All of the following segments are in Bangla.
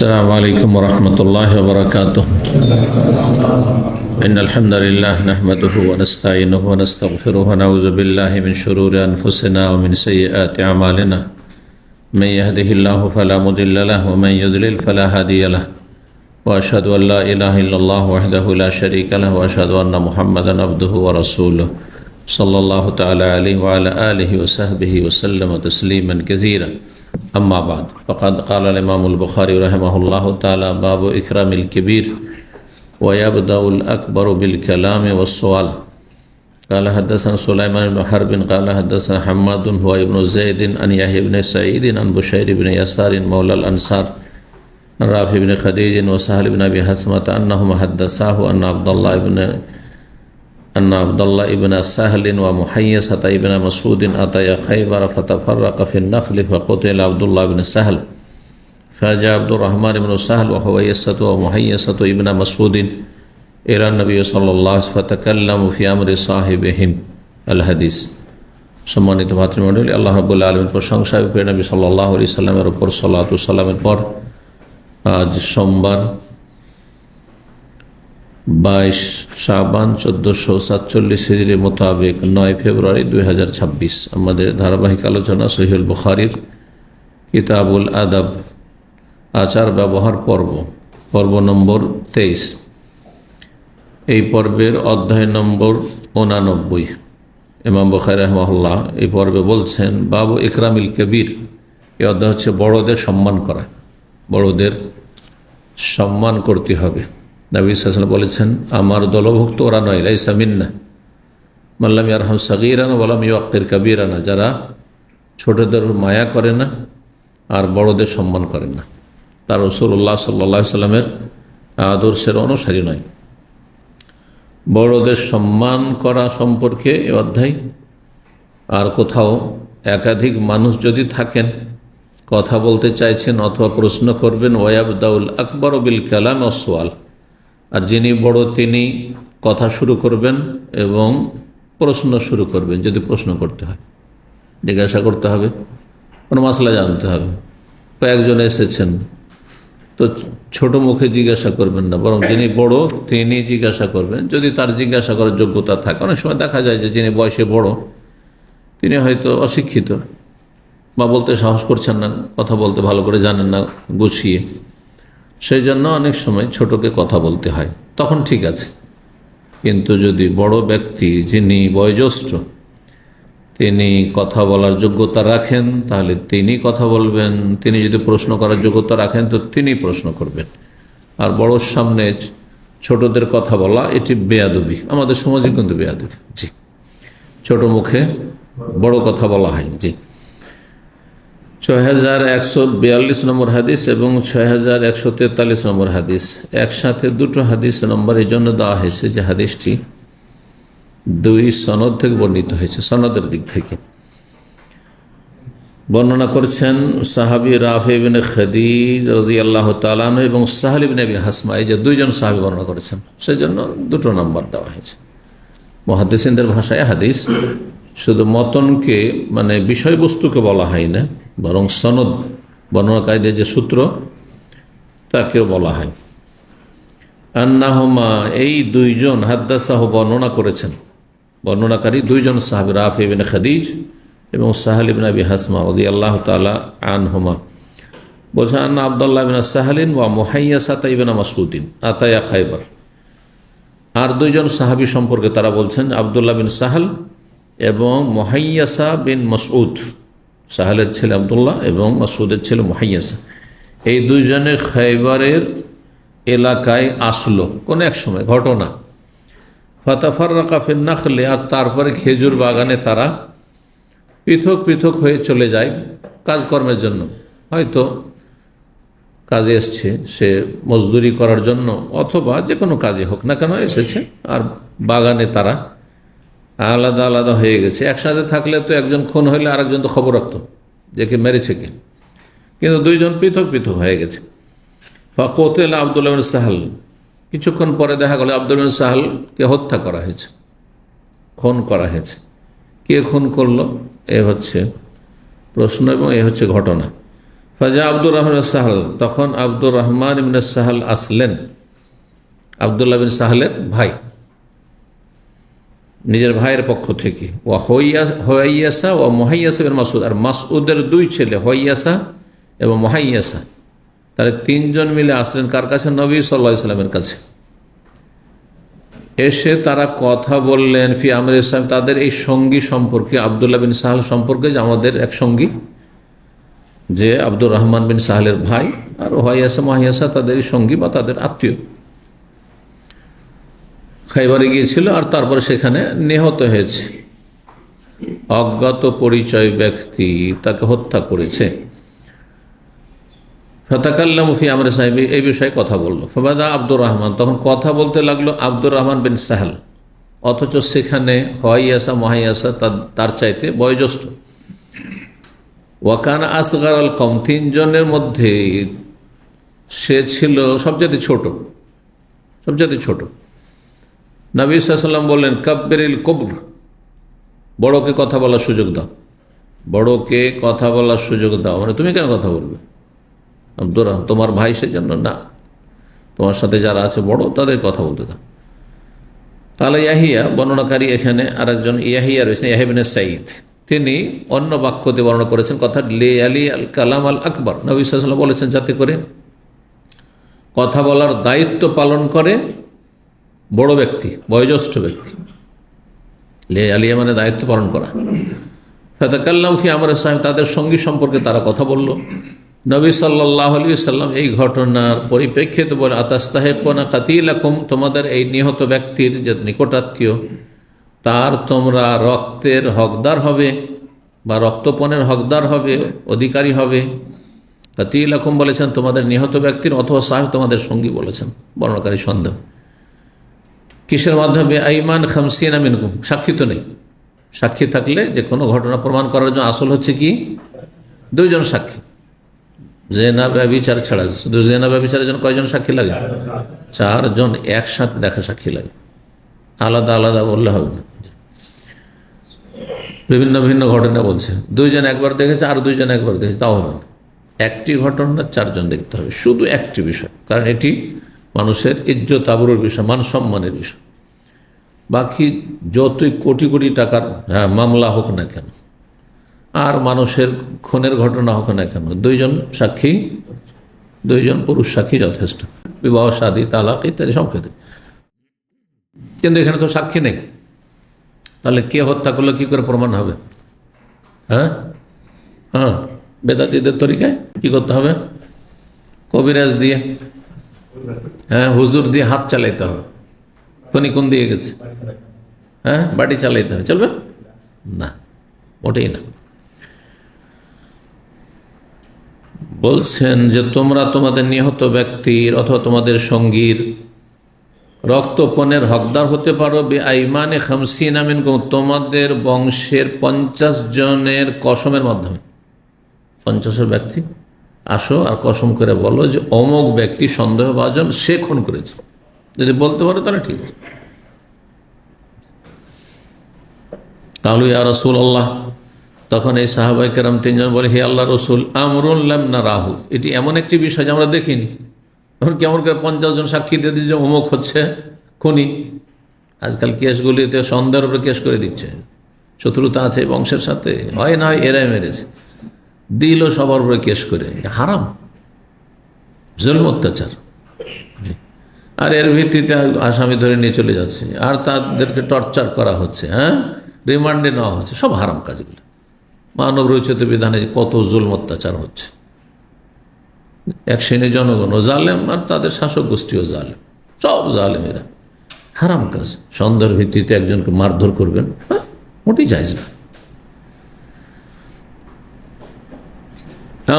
السلام عليكم ورحمة الله وبركاته. إن الحمد لله نحمده ونستعينه ونستغفره ونعوذ بالله من شرور أنفسنا ومن سيئات أعمالنا. من يهده الله فلا مضل له ومن يضلل فلا هادي له. وأشهد أن لا إله إلا الله وحده لا شريك له وأشهد أن محمدا عبده ورسوله صلى الله تعالى عليه وعلى آله وصحبه وسلم تسليما كثيرا. أما بعد فقد قال الإمام البخاري رحمه الله تعالى باب إكرام الكبير ويبدأ الأكبر بالكلام والسؤال. قال حدثنا سليمان بن حرب قال حدثنا حماد هو ابن زيد عن يحيى بن سعيد عن بشير بن يسار مولى الأنصار عن رافع بن خديج وسهل بن أبي حسمة أنهما حدثاه أن عبد الله ابن سهل ومحيصة ابن مسعود أتيا خيبر فتفرق في النخل فقتل عبد الله بن سهل فجاء عبد الرحمن بن سهل وحويصة ومحيصة ابن مسعود إلى النبي صلى الله عليه وسلم فتكلموا في أمر صاحبهم الحديث. সম্মানিত ভাতৃমণ্ডলী, আল্লাহ রাব্বুল আলামিনের প্রশংসা প্রিয় নবী সাল্লাল্লাহু আলাইহি সাল্লামের উপর সালাত ও সালামের পর আজ সোমবার 22 শাবান 1447 হিজরি মোতাবেক 9 ফেব্রুয়ারি 2026 আমাদের ধারাবাহিক আলোচনা সহিহুল বুখারীর কিতাবুল আদাব আচার ব্যবহার পর্ব নম্বর 23। এই পর্বের অধ্যায় নম্বর 89। ইমাম বুখারী রাহিমাহুল্লাহ এই পর্বে বলছেন বাবু ইকরামিল কবির। এই অধ্যায় হচ্ছে বড়দের সম্মান করা, বড়দের সম্মান করতে হবে। নবী সাল্লাল্লাহু আলাইহি ওয়াসাল্লাম বলেছেন, আমার দলভুক্ত ওরা নয়, লাইসা মিন্না মান লাম ইয়ারহাম সাগীরানা ওয়া লাম ইউক্কির কাবীরানা, যারা ছোটদের মায়া করে না আর বড়দের সম্মান করে না, তার রাসূলুল্লাহ সাল্লাল্লাহু আলাইহি ওয়াসাল্লামের আদর্শের অনুসারী নয়। বড়দের সম্মান করা সম্পর্কে এই অধ্যায়। আর কোথাও একাধিক মানুষ যদি থাকেন, কথা বলতে চাইছেন অথবা প্রশ্ন করবেন, ওয়ায়াবদাউল আকবর বিল কালাম ওয়াস সুআল, আর যিনি বড় তিনি কথা শুরু করবেন এবং প্রশ্ন শুরু করবেন। যদি প্রশ্ন করতে হয়, জিজ্ঞাসা করতে হবে, কোনো মাসলা জানতে হবে। কয়েকজন এসেছেন তো ছোট মুখে জিজ্ঞাসা করবেন না, বরং যিনি বড় তিনি জিজ্ঞাসা করবেন, যদি তার জিজ্ঞাসা করার যোগ্যতা থাকে। অনেক সময় দেখা যায় যে যিনি বয়সে বড় তিনি হয়তো অশিক্ষিত বা বলতে সাহস করছেন না, কথা বলতে ভালো করে জানেন না গুছিয়ে, সেই জন্য অনেক সময় ছোটকে কথা বলতে হয়, তখন ঠিক আছে। কিন্তু যদি বড় ব্যক্তি যিনি বয়োজ্যেষ্ঠ তিনি কথা বলার যোগ্যতা রাখেন, তাহলে তিনি কথা বলবেন। তিনি যদি প্রশ্ন করার যোগ্যতা রাখেন তো তিনি প্রশ্ন করবেন। আর বড়োর সামনে ছোটদের কথা বলা এটি বেয়াদবি, আমাদের সমাজে কিন্তু বেয়াদবি। জি, ছোট মুখে বড় কথা বলা হয়। জি, 6142 নম্বর হাদিস এবং 6143 নম্বর হাদিস, একসাথে দুটো হাদিস নম্বর এই জন্য দেওয়া হয়েছে যে হাদিসটি দুই সনদ থেকে বর্ণিত হয়েছে। সনদের দিক থেকে বর্ণনা করছেন সাহাবী রাফি ইবনে খাদিজ রাদিয়াল্লাহু তাআলা আনহু এবং সাহল ইবনে আবি হাসমা, এই যে দুইজন সাহাবী বর্ণনা করেছেন, সেই জন্য দুটো নম্বর দেওয়া হয়েছে। মুহাদ্দিসিনদের ভাষায় হাদিস শুধু মতনকে মানে বিষয়বস্তুকে বলা হয় না, বরং সনদ বর্ণনাকারীদের যে সূত্র তাকেও বলা হয়। আন্নাহুমা, এই দুইজন হাদ্দাসাহু বর্ণনা করেছেন, বর্ণনাকারী দুইজন সাহাবী রাফি ইবনে খাদিজ এবং সাহল ইবনে আবি হাসমা রাদিয়াল্লাহু তাআলা আনহুমা। বলছেন আন্না আব্দুল্লাহ ইবনে সাহলিন ওয়া মুহাইয়াসাতা ইবনে মাসউদিন আতায়া খায়বার। আর দুইজন সাহাবী সম্পর্কে তারা বলছেন আব্দুল্লাহ বিন সাহল এবং মুহাইয়াসা বিন মাসউদ। সাহলের ছেলে আব্দুল্লাহ এবং মাসউদের ছেলে মুহাইয়াসা, এই দুইজনের খায়বারের এলাকায় আসলো কোন এক সময়, ঘটনা। ফাতাফাররাকা ফিন নাখলি, আর তারপরে খেজুর বাগানে তারা পৃথক পৃথক হয়ে চলে যায় কাজকর্মের জন্য। হয়তো কাজে এসছে সে মজদুরি করার জন্য, অথবা যে কোনো কাজে হোক না কেন এসেছে, আর বাগানে তারা আলাদা আলাদা হয়ে গেছে। একসাথে থাকলে তো একজন খুন হইলে আরেকজন তো খবর রাখতো যে কে মেরেছে কে, কিন্তু দুইজন পৃথক পৃথক হয়ে গেছে। ফাকুতিলা আব্দুল্লাহ বিন সাহল, কিছুক্ষণ পরে দেখা গেল আব্দুল্লাহ বিন সাহলকে হত্যা করা হয়েছে, খুন করা হয়েছে। কে খুন করলো এ হচ্ছে প্রশ্ন এবং এ হচ্ছে ঘটনা। ফাজা আব্দুর রহমান সাহাল, তখন আব্দুর রহমান ইবনে সাহাল আসলেন, আবদুল্লাহ বিন সাহালের ভাই, নিজের ভাইয়ের পক্ষ থেকে। ওয়া হইয়াসা ও মুহাইয়াসা বিন মাসউদ, আর মাসউদের দুই ছেলে হইয়াসা এবং মুহাইয়াসা, তাহলে তিনজন মিলে আসলেন কার কাছে? নবী সাল্লাল্লাহু আলাইহি সাল্লামের কাছে। এসে তারা কথা বললেন ফি আমর ইসলাম, তাদের এই সঙ্গী সম্পর্কে, আবদুল্লাহ বিন সাহাল সম্পর্কে, যে আমাদের এক সঙ্গী যে আব্দুর রহমান বিন সাহালের ভাই, আর হইয়াসা মুহাইয়াসা তাদের সঙ্গী বা তাদের আত্মীয়, খাইবারে গিয়েছিল আর তারপরে সেখানে নিহত হয়েছে। অজ্ঞাত পরিচয় ব্যক্তি তাকে হত্যা করেছে। ফাতাকাল্লামু ফি আমরি সাহেব, এই বিষয়ে কথা বললো। ফাবাদা আব্দুর রহমান, তখন কথা বলতে লাগলো আব্দুর রহমান বিন সাহাল, অথচ সেখানে হইয়াসা মুহাইয়াসা তার চাইতে বয়োজ্যেষ্ঠ। ওয়াকান আসগার আল কওম, তিনজনের মধ্যে সে ছিল সবচেয়ে ছোট, সবচেয়ে ছোট। নবী সাল্লাল্লাহু আলাইহি ওয়াসাল্লাম বললেন কাব্বিরিল কবর, বড়কে কথা বলার সুযোগ দাও, বড়কে কথা বলার সুযোগ দাও। মানে তুমি কেন কথা বলবে? আব্দুর রহমান তোমার ভাই, সেজন্য না, তোমার সাথে যারা আছে বড় তাদের কথা বলতে দাও। তাহলে ইয়াহিয়া বর্ণনাকারী, এখানে আরেকজন ইয়াহিয়া রয়েছেন, ইয়াহিয়া ইবনে সাঈদ, তিনি অন্য বাক্য দিয়ে বর্ণনা করেছেন কথা লে আলী আল কালাম আল আকবর। নবী সাল্লাল্লাহু আলাইহি ওয়াসাল্লাম বলেছেন যাতে করে কথা বলার দায়িত্ব পালন করে বড় ব্যক্তি, বয়োজ্যেষ্ঠ ব্যক্তি। লে আলিয়া মানে দায়িত্ব পালন করা। ফাতাকাল্লামু ফি আমরি সাহেব, তাদের সঙ্গী সম্পর্কে তারা কথা বলল। নবী সাল্লাল্লাহু আলাইহি ওয়াসাল্লাম এই ঘটনার পরিপ্রেক্ষিতে বলে আতাস্তাহিকুনা কাতিলাকুম, তোমাদের এই নিহত ব্যক্তির যে নিকটাত্মীয়, তার তোমরা রক্তের হকদার হবে বা রক্তপণের হকদার হবে, অধিকারী হবে। কাতিলাকুম বলেছেন তোমাদের নিহত ব্যক্তির, অথবা সাহেব তোমাদের সঙ্গী বলেছেন, বর্ণনাকারী সন্দেহ। কিসের মাধ্যমে? আইমান খামসিনা মিনকুম, সাক্ষী তো নেই। সাক্ষী থাকলে যে কোনো ঘটনা প্রমাণ করার জন্য আসল হচ্ছে কি দুইজন সাক্ষী। জেনা ব্যভিচার ছাড়া, শুধু জেনা ব্যভিচারের জন্য কয়জন সাক্ষী লাগে? চারজন একসাথে দেখা সাক্ষী লাগে, আলাদা আলাদা বললে হবে না। বিভিন্ন ভিন্ন ঘটনা বলছে, দুইজন একবার দেখেছে আর দুইজন একবার দেখেছে, তাও হবে না। একটি ঘটনা চারজন দেখতে হবে, শুধু একটি বিষয়, কারণ এটি মানুষের ইজ্জত আবরুর বিষয়, মান সম্মানের বিষয়। বাকি যতই কোটি কোটি টাকার মামলা হোক না কেন, আর মানুষের খুনের ঘটনা হোক না কেন, দুইজন সাক্ষী, দুইজন পুরুষ সাক্ষী যথেষ্ট। বিবাহ, শাদী, তালাক ইত্যাদি সব ক্ষেত্রে। কিন্তু এখানে তো সাক্ষী নেই, তাহলে কে হত্যা করলে কি করে প্রমাণ হবে? হ্যাঁ, বেদাতীদের তরিকায় কি করতে হবে? কবিরাজ দিয়ে, হুজুর দিয়ে হাত চালাইতে হবে। কোন দিয়ে গেছে, বাড়ি চালাইতে হবে, চলবে না, মোটেই না। বলছেন যে তোমরা তোমাদের নিহত ব্যক্তির অথবা তোমাদের সঙ্গীর রক্তপণের হকদার হতে পারো বেআইমানে খামসিনা মিনকুম, তোমাদের বংশের 50 জনের কসমের মাধ্যমে। 50 ব্যক্তি আসো আর কসম করে বলো যে অমুক ব্যক্তি সন্দেহভাজন, সে খুন করেছে। যদি বলতে পারো তাহলে ঠিক আছে। কালু ইয়া রাসূলুল্লাহ, তখন এই সাহাবায়ে কেরাম তিনজন বলে হে আল্লাহ রসুল, আমরুন লাম নারাহু, এটি এমন একটি বিষয় যে আমরা দেখিনি। তখন কেমন করে 50 জন সাক্ষী দিয়ে দিচ্ছে অমুক হচ্ছে খুনি। আজকাল কেসগুলিতে সন্দেহের উপরে কেস করে দিচ্ছে, শত্রুতা আছে বংশের সাথে, হয় না হয় এরাই মেরেছে, দিল সবার উপরে কেস করে। এটা হারাম, জুলম, অত্যাচার। আর এর ভিত্তিতে আসামি ধরে নিয়ে চলে যাচ্ছে, আর তাদেরকে টর্চার করা হচ্ছে, রিমান্ডে নেওয়া হচ্ছে, সব হারাম কাজগুলো। মানব রচিত বিধানে কত জুলম অত্যাচার হচ্ছে। এক শ্রেণীর জনগণও জালেম আর তাদের শাসক গোষ্ঠীও জালেম, সব জালেমেরা। হারাম কাজ, সন্দেহের ভিত্তিতে একজনকে মারধর করবেন, মোটেই জায়েজ না।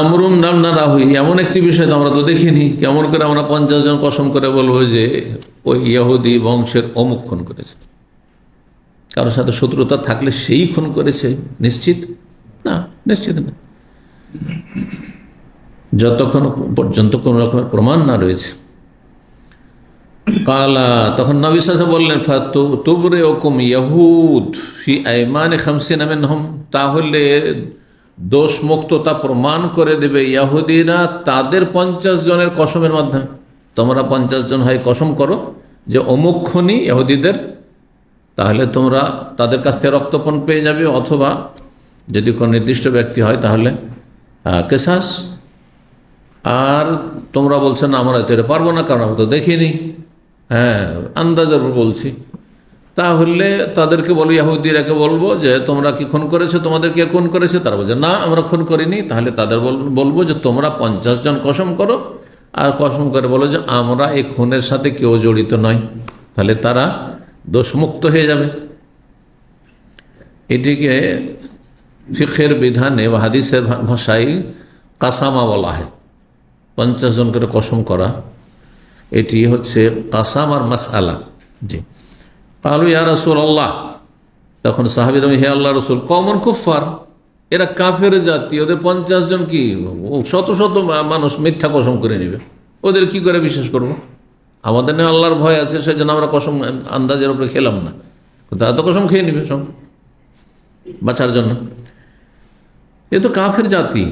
আমরুন নাম না রাহুই, এমন একটি বিষয় আমরা তো দেখিনি। কেমন করে আমরা 50 জন কসম করে বলবো যে ওই ইহুদি বংশের অমুক খুন করেছে? কারোর সাথে শত্রুতা থাকলে সেই খুন করেছে নিশ্চিত না, নিশ্চিত না, যতক্ষণ পর্যন্ত কোন রকমের প্রমাণ না রয়েছে। কালা, তখন নবী সাল্লাল্লাহু আলাইহি ওয়াসাল্লাম বললেন ফাতুবরিউকুম ইয়াহুদ ফি আইমানি খামসিনা মিনহুম, তাহলে দোষ মুক্ততা প্রমাণ করে দেবে ইহুদিরা তাদের 50 জনের কসমের মাধ্যমে। তোমরা 50 জন হয় কসম করো যে অমুক খুনি ইহুদিদের, তাহলে তোমরা তাদের কাছ থেকে রক্তপণ পেয়ে যাবে, অথবা যদি কোনো নির্দিষ্ট ব্যক্তি হয় তাহলে কেসাস। আর তোমরা বলছো না আমরা এতে পারবো না, কারণ আমরা তো দেখিনি, আন্দাজের উপর বলছি। তাহলে তাদেরকে বলবো, ইহুদিরাকে বলবো যে তোমরা কি খুন করেছো, তোমাদের কে খুন করেছে? তারা বলছে না আমরা খুন করিনি। তাহলে তাদের বলবো যে তোমরা 50 জন কসম করো, আর কসম করে বলো যে আমরা এই খুনের সাথে কেউ জড়িত নয়। তাহলে তারা দোষমুক্ত হয়ে যাবে। এটিকে ফিকহের বিধানে বা হাদিসের ভাষায় কাসামা বলা হয়। 50 জন করে কসম করা, এটি হচ্ছে কাসামার মাসআলা। জি। কালু ইয়া রাসূলুল্লাহ, তখন সাহাবীরা হে আল্লাহ রসুল, কওমুন কুফফার, এরা কাফের জাতি, ওদের 50 জন কি শত শত মানুষ মিথ্যা কসম করে নেবে, ওদের কি করে বিশ্বাস করব? আমাদের না আল্লাহর ভয় আছে, সেজন্য আমরা কসম আন্দাজের উপরে খেলাম না। তারা তো কসম খেয়ে নিবে সব বাঁচার জন্য। এ তো কাফের জাতি।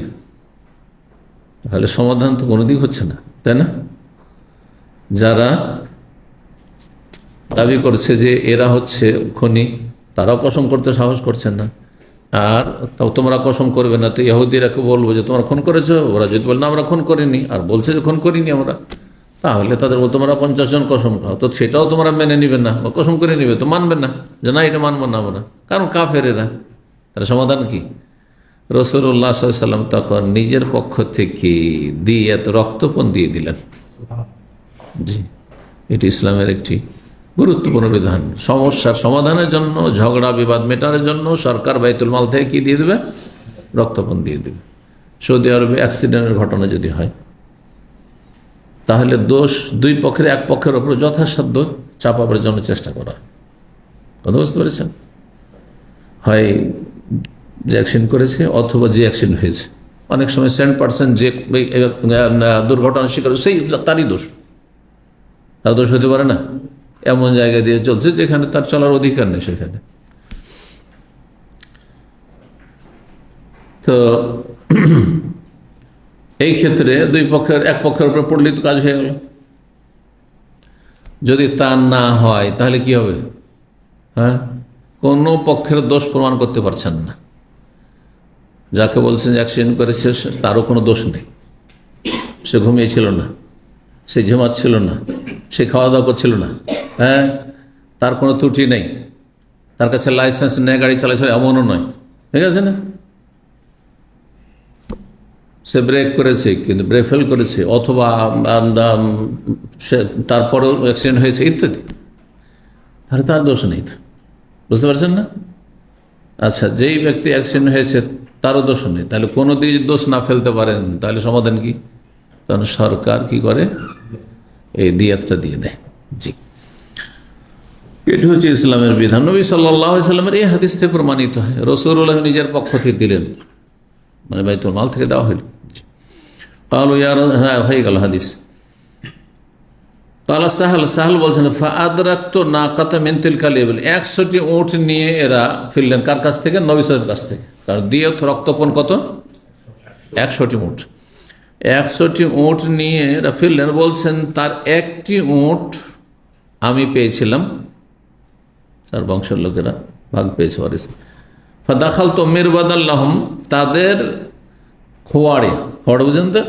তাহলে সমাধান তো কোনো দিক হচ্ছে না, তাই না? যারা দাবি করছে যে এরা হচ্ছে খনি, তারাও কসম করতে সাহস করছেন না। আর তোমরা কসম করবে না, তো ইহুদিরাকে বলবো যে তোমরা খুন করেছো, ওরা যদি বলে না আমরা খুন করিনি, আর বলছে যে খুন করিনি আমরা, তাহলে তাদের বলতো তোমরা 50 জন কসম খাও, তো সেটাও তোমরা মেনে নিবে না, কসম করে নিবে, তো মানবে না যে না এটা মানবো না আমরা, কারণ কাফের এরা। তার সমাধান কি? রাসূলুল্লাহ সাল্লাল্লাহু আলাইহি ওয়াসাল্লাম তখন নিজের পক্ষ থেকে দিয়াত রক্তপণ দিয়ে দিলেন। জি, এটি ইসলামের একটি গুরুত্বপূর্ণ বিধান। সমস্যার সমাধানের জন্য, ঝগড়া বিবাদ মেটানোর জন্য সরকার বাইতুল মাল থেকে কি দিয়ে দেবে? রক্তপণ দিয়ে দেবে। সৌদি আরবে অ্যাক্সিডেন্টের ঘটনা যদি হয়, তাহলে দোষ দুই পক্ষের এক পক্ষের ওপর যথাসাধ্য চাপাবার জন্য চেষ্টা করা। কথা বুঝতে পেরেছেন? হয় যে অ্যাক্সিডেন্ট করেছে অথবা যে অ্যাক্সিডেন্ট হয়েছে। অনেক সময় 100% যে দুর্ঘটনার শিকার সেই তারই দোষ, তার দোষ হতে পারে না। এমন জায়গা দিয়ে চলছে যেখানে তার চলার অধিকার নেই সেখানে। তো এই ক্ষেত্রে দুই পক্ষের এক পক্ষের উপর পড়লে তো কাজ হয়ে গেল। যদি তা না হয় তাহলে কি হবে? কোনো পক্ষের দোষ প্রমাণ করতে পারছেন না। যাকে বলছেন অ্যাক্সিডেন্ট করেছে তারও কোনো দোষ নেই, সে ঘুমিয়েছিল না, সে ঝিমাচ্ছিল না, সে খাওয়া দাওয়া করছিল না, তার কোনো ত্রুটি নেই, তার কাছে লাইসেন্স নেই, গাড়ি চালাচ্ছিল এমনও নয়, ঠিক আছে না? সে ব্রেক করেছে কিন্তু ব্রেক ফেল করেছে, অথবা তারপরেও অ্যাক্সিডেন্ট হয়েছে ইত্যাদি, তাহলে তার দোষ নেই। বুঝতে পারছেন না? আচ্ছা, যেই ব্যক্তি অ্যাক্সিডেন্ট হয়েছে তারও দোষ নেই, তাহলে কোনো দিকে দোষ না ফেলতে পারেন, তাহলে সমাধান কি? তখন সরকার কি করে? এই দিয়াতটা দিয়ে দেয়। জি, এটি হচ্ছে ইসলামের বিধান। নবী সাল্লাল্লাহু আলাইহি ওয়াসাল্লামের এই হাদিস থেকে প্রমাণিত হয়। রাসূলুল্লাহ নিজের পক্ষ থেকে দিলেন, মানে বাইতুল মাল থেকে দেওয়া হইল। কালু ইয়া, হ্যাঁ হয়ে গেল হাদিস। কালা সাহাল বলছেন ফাআদরাকতু নাকাতা মিন তিলকাল ইবিল, 100টি উট নিয়ে এরা ফিরলেন। কার কাছ থেকে? নবী সাল্লাল্লাহু আলাইহি ওয়াসাল্লামের কাছ থেকে। কারণ দিয়ত রক্তপণ কত? 100টি উট। 100টি উট নিয়ে এরা ফিরলেন। বলছেন তার একটি উট আমি পেয়েছিলাম, তার বংশের লোকেরা ভাগ পেয়েছে। ফাদাখাল তো মিরবাদাল্লাহম, তাদের খোয়াড়ে, খড় বুঝেন তো,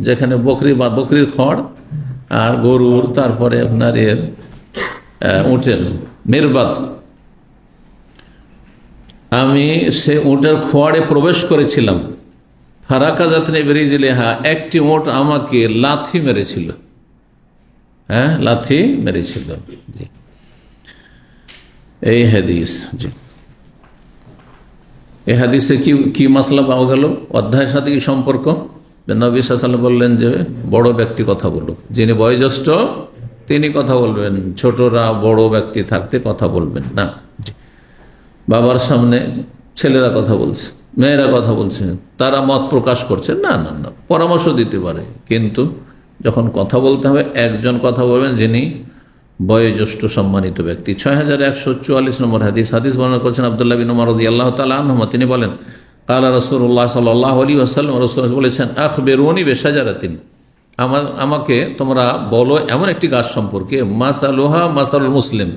যেখানে বকরি বা বকরির খড় আর গরুর, তারপরে আপনার এর উটের মিরবাদ, আমি সে উটের খোয়াড়ে প্রবেশ করেছিলাম। ফারাকা জাতনে বেরিয়েছিলেহা, একটি উট আমাকে লাথি মেরেছিল, লাথি মেরেছিল। জি, এই হাদিস। জি, এই হাদিসে কি মাসলা পাওয়া গেল? অধ্যায়ের সাথে কি সম্পর্ক? নবী সাল্লাল্লাহু আলাইহি ওয়াসাল্লাম বললেন যে বড় ব্যক্তি কথা বলুক, যিনি বয়োজ্যেষ্ঠ তিনি কথা বলবেন, ছোটরা বড় ব্যক্তি থাকতে কথা বলবেন না। বাবার সামনে ছেলেরা কথা বলছে, মেয়েরা কথা বলছে, তারা মত প্রকাশ করছে, না না না, পরামর্শ দিতে পারে, কিন্তু যখন কথা বলতে হবে একজন কথা বলবেন যিনি বয়োজ্যেষ্ঠ সম্মানিত ব্যক্তি। 6144 নম্বর হাদিস। হাদিস বর্ণনা করছেন আব্দুল্লাহ বিন উমর রাদিয়াল্লাহু তাআলা আনহুমা, তিনি বলেন কালা রাসূলুল্লাহ সাল্লাল্লাহু আলাইহি ওয়াসাল্লাম, রাসূল বলেছেন, আখবিরুনি বিশাজারাতিন, আমাকে তোমরা বলো এমন একটি গাছ সম্পর্কে, মাসালুহা মাসালুল মুসলিম,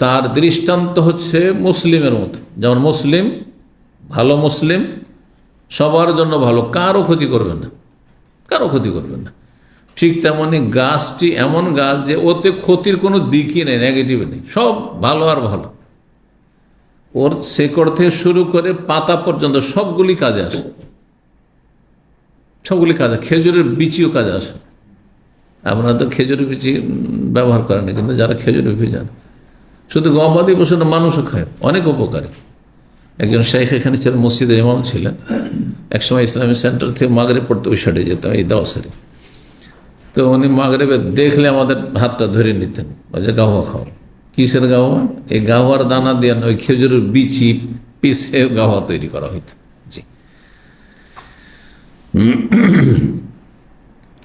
তার দৃষ্টান্ত হচ্ছে মুসলিমের মতো। যেমন মুসলিম, ভালো মুসলিম সবার জন্য ভালো, কারো ক্ষতি করবে না, কারো ক্ষতি করবে না। ঠিক তেমনি গাছটি এমন গাছ যে ওতে ক্ষতির কোনো দিকই নেই, নেগেটিভ নেই, সব ভালো আর ভালো। ওর শেকড় থেকে শুরু করে পাতা পর্যন্ত সবগুলি কাজে আসে, সবগুলি কাজে। খেজুরের বিচিও কাজে আসে। আপনারা তো খেজুরের বিচি ব্যবহার করেন, কিন্তু যারা খেজুরের বিচি জানে, শুধু গবাদি পশু না, মানুষও খায়, অনেক উপকারী। একজন শেখ এখানে ছিলেন, মসজিদে ইমাম ছিলেন। একসময় ইসলামী সেন্টার থেকে মাগরিব পড়তে ওই সাইডে যেতাম, এই দাওয়াসারি। তো উনি মাগরিবে দেখলে আমাদের হাতটা ধরে নিতেন, ওই যে গাওয়া খাওয়া। কিসের গাওয়া? এই গাওয়ার দানা দিয়ে ওই খেজুরের বিচি পিসে গাওয়া তৈরি করা হইত। জি।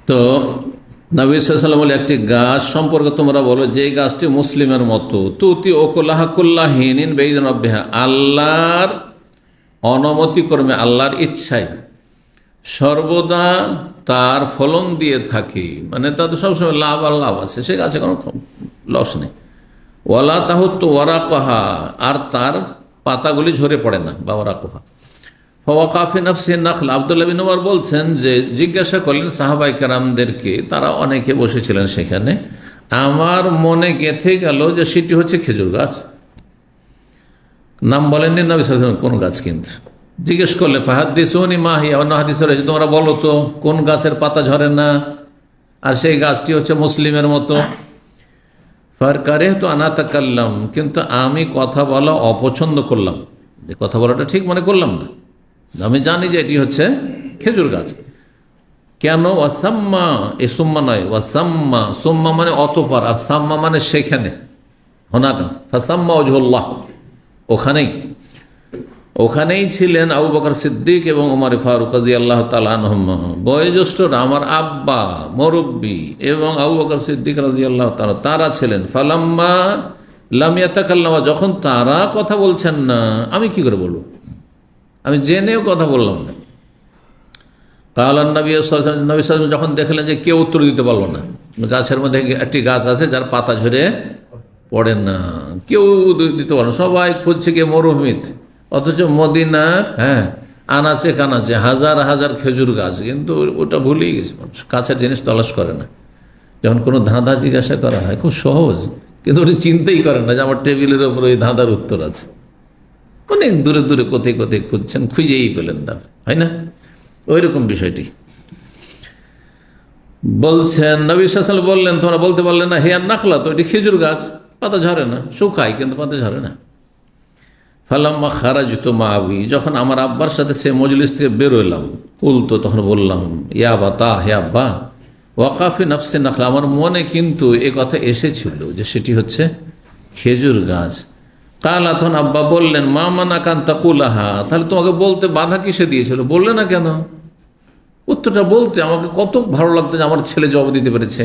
তো নবী সাল্লাল্লাহু আলাইহি ওয়াসাল্লাম বলে, একটি গাছ সম্পর্কে তোমরা বলো যে গাছটি মুসলিমের মতো, তুতি ওকুলাহা কুল্লাহিনিন বেইদিন রাব্বিহা, আল্লাহর অনুমতি ক্রমে, আল্লাহর ইচ্ছায় সর্বদা তার ফলন দিয়ে থাকে। মানে তাদের সবসময় লাভ আর লাভ আছে, সে গাছে কোনো লস নেই। ওয়ালা তাহুত্তু ওয়ারাকাহা, আর তার পাতাগুলি ঝরে পড়ে না, বা ওয়ারাকাহা। ফাওয়াকাফি নাফসি নাখল, আব্দুল্লাহ বিন উমর বলছেন যে জিজ্ঞাসা করলেন সাহাবায়ে কেরামদেরকে, তারা অনেকে বসেছিলেন সেখানে, আমার মনে গেঁথে গেল যে সেটি হচ্ছে খেজুর গাছ। নাম বলেননি নবী সাল্লাল্লাহু আলাইহি ওয়াসাল্লাম, কোন গাছ, কিন্তু জিজ্ঞেস করলে ফাহাদ্দিসুনি মা হিয়া, অন্য হাদিসে রয়েছে তোমরা বলো তো কোন গাছের পাতা ঝরে না, আর সেই গাছটি হচ্ছে মুসলিমের মতো। ফারকারিহতু আন আতাকাল্লাম, কিন্তু আমি কথা বলা অপছন্দ করলাম, যে কথা বলাটা ঠিক মনে করলাম না, আমি জানি যে এটি হচ্ছে খেজুর গাছ। কেন? ওয়াসাম্মা, এ সুম্মা নয়, ওয়াসাম্মা, সুম্মা মানে অতঃপর, আর সাম্মা মানে সেখানে, হোনাকা, ফাসাম্মা ওয়াজহুল্লাহ, ওখানেই ছিলেন আবু বকর সিদ্দিক এবং ওমর ফারুক রাদিয়াল্লাহু তাআলা আনহুমা, বয়োজ্যেষ্ঠরা, আমার আব্বা মুরব্বী এবং আবু বকর সিদ্দিক রাদিয়াল্লাহু তাআলা, তারা ছিলেন। ফালাম্মা লাম ইয়াতাকাল্লামা, যখন তারা কথা বলছেন না, আমি কি করে বলবো? আমি জেনেও কথা বললাম না। কালান নবী সাল্লাল্লাহু আলাইহি ওয়াসাল্লাম যখন দেখলেন যে কেউ উত্তর দিতে পারলো না, গাছের মধ্যে একটি গাছ আছে যার পাতা ঝরে পড়ে না, কেউ দিতে পারলো, সবাই খুঁজছে গিয়ে মরুভূমিতে, অথচ মদিনা আনাচে কানাচে হাজার হাজার খেজুর গাছ, কিন্তু ওটা ভুলেই গেছে মানুষ, কাছের জিনিস তলাশ করে না। যখন কোনো ধাঁধা জিজ্ঞাসা করা হয় খুব সহজ, কিন্তু ওটা চিন্তাই করে না যে আমার টেবিলের ওপর ওই ধাঁধার উত্তর আছে। অনেক দূরে দূরে কোথায় কোথায় খুঁজছেন, খুঁজেই পেলেন না, হয় না? ওই রকম বিষয়টি বলছেন। নবী সাল্লাল্লাহু আলাইহি ওয়াসাল্লাম বললেন, তোমরা বলতে পারলে না হিয়া নাখলা, তো এটি খেজুর গাছ, পাতা ঝরে না, শুকায় কিন্তু পাতা ঝরে না। ফালাম্মা খারাজতু মাআবি, যখন আমার আব্বার সাথে সে মজলিস থেকে বেরোলাম, কুলতু, তখন বললাম, ইয়া বাতা, হে আব্বা, ওয়াকাফি নাফসি নাখলা, আমার মনে কিন্তু এ কথা এসেছিল যে সেটি হচ্ছে খেজুর গাছ। কালা, তখন আব্বা বললেন, মা মানাকা আন তাকুলাহা, তাহলে তোমাকে বলতে বাধা কিসে দিয়েছিল, বললে না কেন? উত্তরটা বলতে আমাকে কত ভালো লাগতো যে আমার ছেলে জবাব দিতে পেরেছে।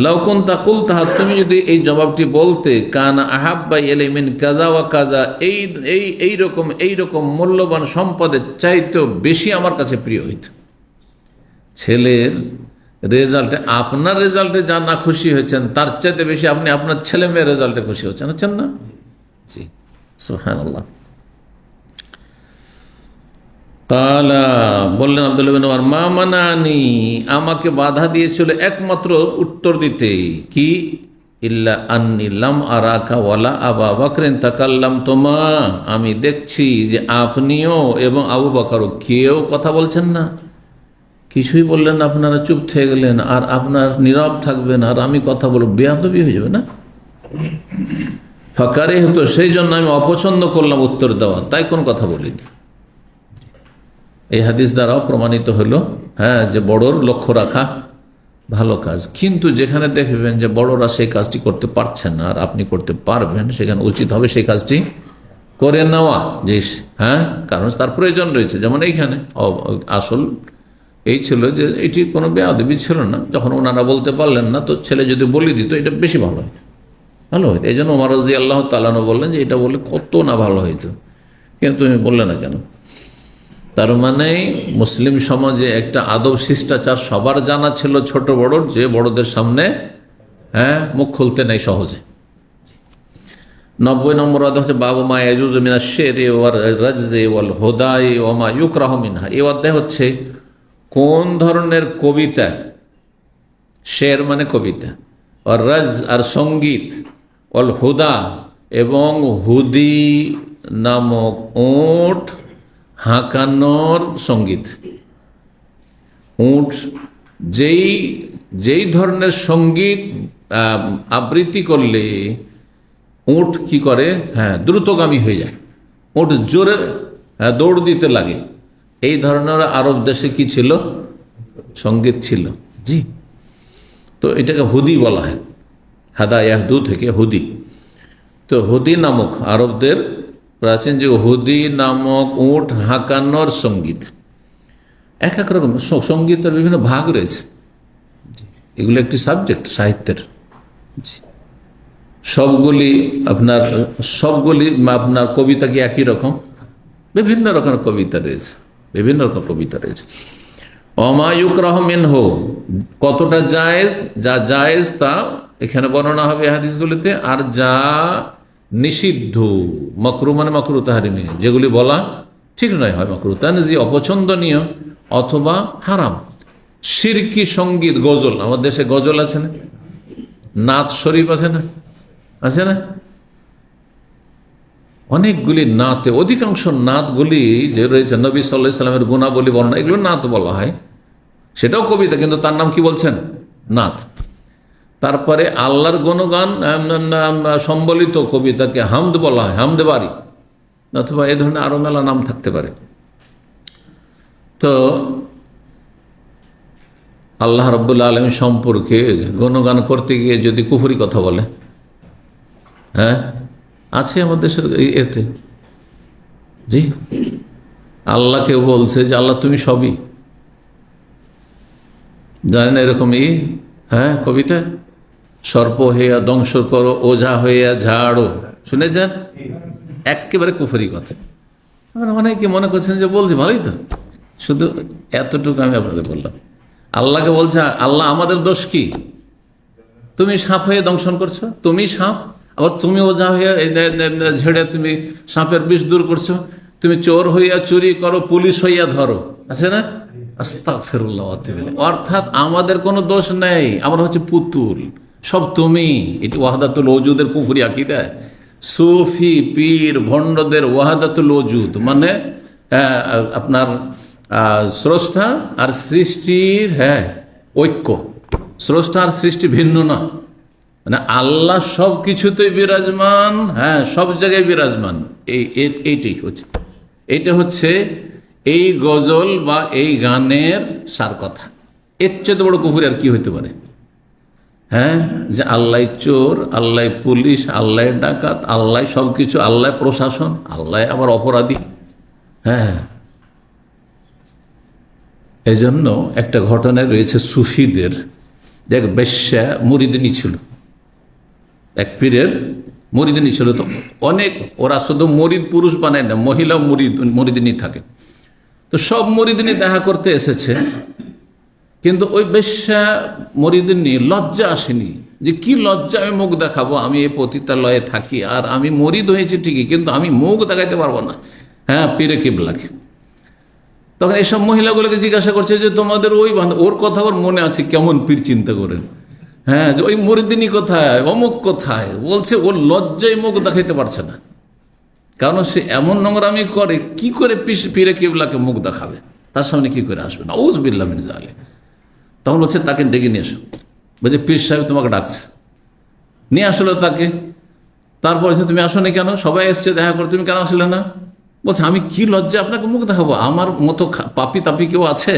লাউ কুনতা কুলতাহা, তুমি যদি এই জবাবটি বলতে, কানা আহাব্বা ইলাইহি মিন কাযা ওয়া কাযা, এই রকম মূল্যবান সম্পদের চাইতেও বেশি আমার কাছে প্রিয় হইত। ছেলের রেজাল্টে, আপনার রেজাল্টে যা না খুশি হয়েছেন তার চাইতে বেশি আপনি আপনার ছেলে মেয়ের রেজাল্টে খুশি হচ্ছেন না? জি, সুবহানাল্লাহ। কালা, বললেন আব্দুল্লাহ বিন উমর, মা মানানি, আমাকে বাধা দিয়েছিল একমাত্র উত্তর দিতে, কি? ইল্লা আন্নী লাম আরাকা ওয়ালা আবা বকরিন তাকাল্লামতুমা, আমি দেখছি যে আপনিও এবং আবু বকরও কেউ কথা বলছেন না, কিছুই বললেন না, আপনারা চুপ থেকে গেলেন, আর আপনার নীরব থাকবেন, আর আমি কথা বলব, বেয়াদবি হয়ে যাবে না? ফাকারে হতো, সেই জন্য আমি অপছন্দ করলাম উত্তর দেওয়া, তাই কোন কথা বলিনি। এই হাদিস দ্বারাও প্রমাণিত হলো যে বড়র লক্ষ্য রাখা ভালো কাজ, কিন্তু যেখানে দেখবেন যে বড়রা সেই কাজটি করতে পারছেন না আর আপনি করতে পারবেন, সেখানে উচিত হবে সেই কাজটি করে নেওয়া, যে কারণ তার প্রয়োজন রয়েছে। যেমন এইখানে আসল এই ছিল যে এটি কোনো বেয়াদবি ছিল না, যখন ওনারা বলতে পারলেন না, তো ছেলে যদি বলে দিত এটা বেশি ভালো হতো। এই জন্য ওমর রাদিয়াল্লাহু তাআলা আনহু বললেন যে এটা বলে কত না ভালো হইতো, কিন্তু তুমি বললে না কেন? তার মানে মুসলিম সমাজে একটা আদব শিষ্টাচার সবার জানা ছিল, ছোট বড়, যে বড়দের সামনে মুখ খুলতে নেই সহজে। 90 নম্বর অধ্যায় হচ্ছে বাবু মা ইয়াজুজু মিনাশ শি'রি ওয়ার রাজজি ওয়াল হুদাই ওয়া মা ইউকরাহু মিনহা। এই অধ্যায় হচ্ছে কোন ধরনের কবিতা, শের মানে কবিতা, আর রাজ আর সঙ্গীত, ওয়াল হুদা এবং হুদি নামক উট হাঁকানোর সঙ্গীত। উট যেই ধরনের সঙ্গীত আবৃত্তি করলে উট কি করে, দ্রুতগামী হয়ে যায়, উট জোরে দৌড় দিতে লাগে, এই ধরনের আরব দেশে কি ছিল, সঙ্গীত ছিল। জি, তো এটাকে হুদি বলা হয়, হাদা ইয়াহদু থেকে হুদি। তো হুদি নামক আরবদের প্রাচীন যে হুদি নামক উট হাঁকানোর সঙ্গীত, এক এক রকম সঙ্গীতের বিভিন্ন ভাগ রয়েছে। এগুলো একটি সাবজেক্ট সাহিত্যের। সবগুলি আপনার কবিতা কি একই রকম? বিভিন্ন রকমের কবিতা রয়েছে, বিভিন্ন রকম কবিতা রয়েছে। ওমা ইউকরাহু মিনহু, কতটা জায়েজ, যা জায়েজ তা এখানে বর্ণনা হবে হাদিসগুলিতে, আর যা নিষিদ্ধ, মাকরু মানে মাকরু তাহরিমি, যেগুলি বলা ঠিক নয়, হয় মাকরু তানজি অপছন্দনীয় অথবা হারাম। শিরকি সঙ্গীত, গজল, আমাদের দেশে গজল আছে না, নাত শরীফ আছে না, আছে না, অনেকগুলি নাতে, অধিকাংশ নাতগুলি যে রয়েছে নবী সাল্লাল্লাহু আলাইহি সাল্লামের গুণাবলী বর্ণনা, এগুলো নাত বলা হয়। সেটাও কবিতা, কিন্তু তার নাম কি বলছেন? নাত। তারপরে আল্লাহর গুণগান সম্বলিত কবিতাকে হামদ বলা হয়, হামদে বাড়ি, অথবা এ ধরনের আরো মেলা নাম থাকতে পারে। তো আল্লাহ রাব্বুল আলামিন সম্পর্কে গুণগান করতে গিয়ে যদি কুফরি কথা বলে, আছে আমাদের দেশের এতে। জি, আল্লাহকে বলছে যে আল্লাহ তুমি সবই জানেন, এরকম কবিতা, সর্প হইয়া ধ্বংস করো, ওঝা হইয়া ঝাড়ো, শুনেছেন? একেবারে কুফরি কথা। অনেকে মনে করছেন যে বলছি ভালোই তো, শুধু এতটুকু আমি আপনাদের বললাম। আল্লাহকে বলছে আল্লাহ আমাদের দোষ কি? তুমি সাপ হয়ে দংশন করছো, তুমি সাপ, আবার তুমি ওঝা হইয়া ঝেড়ে তুমি সাপের বিষ দূর করছো, তুমি চোর হইয়া চুরি করো, পুলিশ হইয়া ধরো, আছে না? আস্তাগফিরুল্লাহ। অর্থাৎ আমাদের কোনো দোষ নেই, আমরা হচ্ছে পুতুল, সব তুমি। এটি ওয়াহদাতুল ওজুদের কুফরি আকীদা। সুফি পীর ভণ্ডদের ওয়াহদাতুল ওজুদ মানে আপনার স্রষ্টা আর সৃষ্টির ঐক্য, স্রষ্টা আর সৃষ্টি ভিন্ন না, মানে আল্লাহ সব কিছুতেই বিরাজমান, সব জায়গায় বিরাজমান। এইটাই হচ্ছে, এইটা হচ্ছে এই গজল বা এই গানের সার কথা। এর চেয়ে বড় কুফরি আর কি হইতে পারে? যে আল্লাহ চোর, আল্লাহ পুলিশ, আল্লাহ ডাকাত, আল্লাহ সবকিছু, আল্লাহ প্রশাসন, আল্লাহ আবার অপরাধী। এই জন্য একটা ঘটনায় রয়েছে সুফিদের, এক বেশ্যা মুরিদিনী ছিল, এক পীরের মুরিদিনী ছিল। তো অনেক, ওরা শুধু মুরিদ পুরুষ বানায় না, মহিলা মুরিদিনী থাকে। তো সব মুরিদিনী দেখা করতে এসেছে, কিন্তু ওই বেশ্যা মুরিদিনী লজ্জা আসেনি, যে কি লজ্জা আমি মুখ দেখাবো, আমি এই পতিতালয়ে থাকি, আর আমি মুরিদ হয়েছি ঠিকই, কিন্তু আমি মুখ দেখাইতে পারবো না পীরে কিবলাকে। তখন এইসব মহিলাগুলোকে জিজ্ঞাসা করছে যে তোমাদের ওর কথা ওর মনে আছে, কেমন পীর চিন্তা করেন, যে ওই মুরিদিনী কোথায়, অমুক কোথায়, বলছে ওর লজ্জায় মুখ দেখাইতে পারছে না, কারণ সে এমন নোংরামি করে, কি করে পীরে কিবলাকে মুখ দেখাবে, তার সামনে কি করে আসবে? নাউযু বিল্লাহি মিন যালিক। তখন হচ্ছে তাকে ডেকে নিয়ে এসো, বলছে পীর সাহেব তোমাকে ডাকছে। নিয়ে আসলো তাকে। তারপর তুমি আসো না কেন? সবাই এসছে দেখা করে, তুমি কেন আসলে না? বলছে আমি কি লজ্জা আপনাকে মুখ দেখাবো, আমার মতো পাপি তাপি কেউ আছে?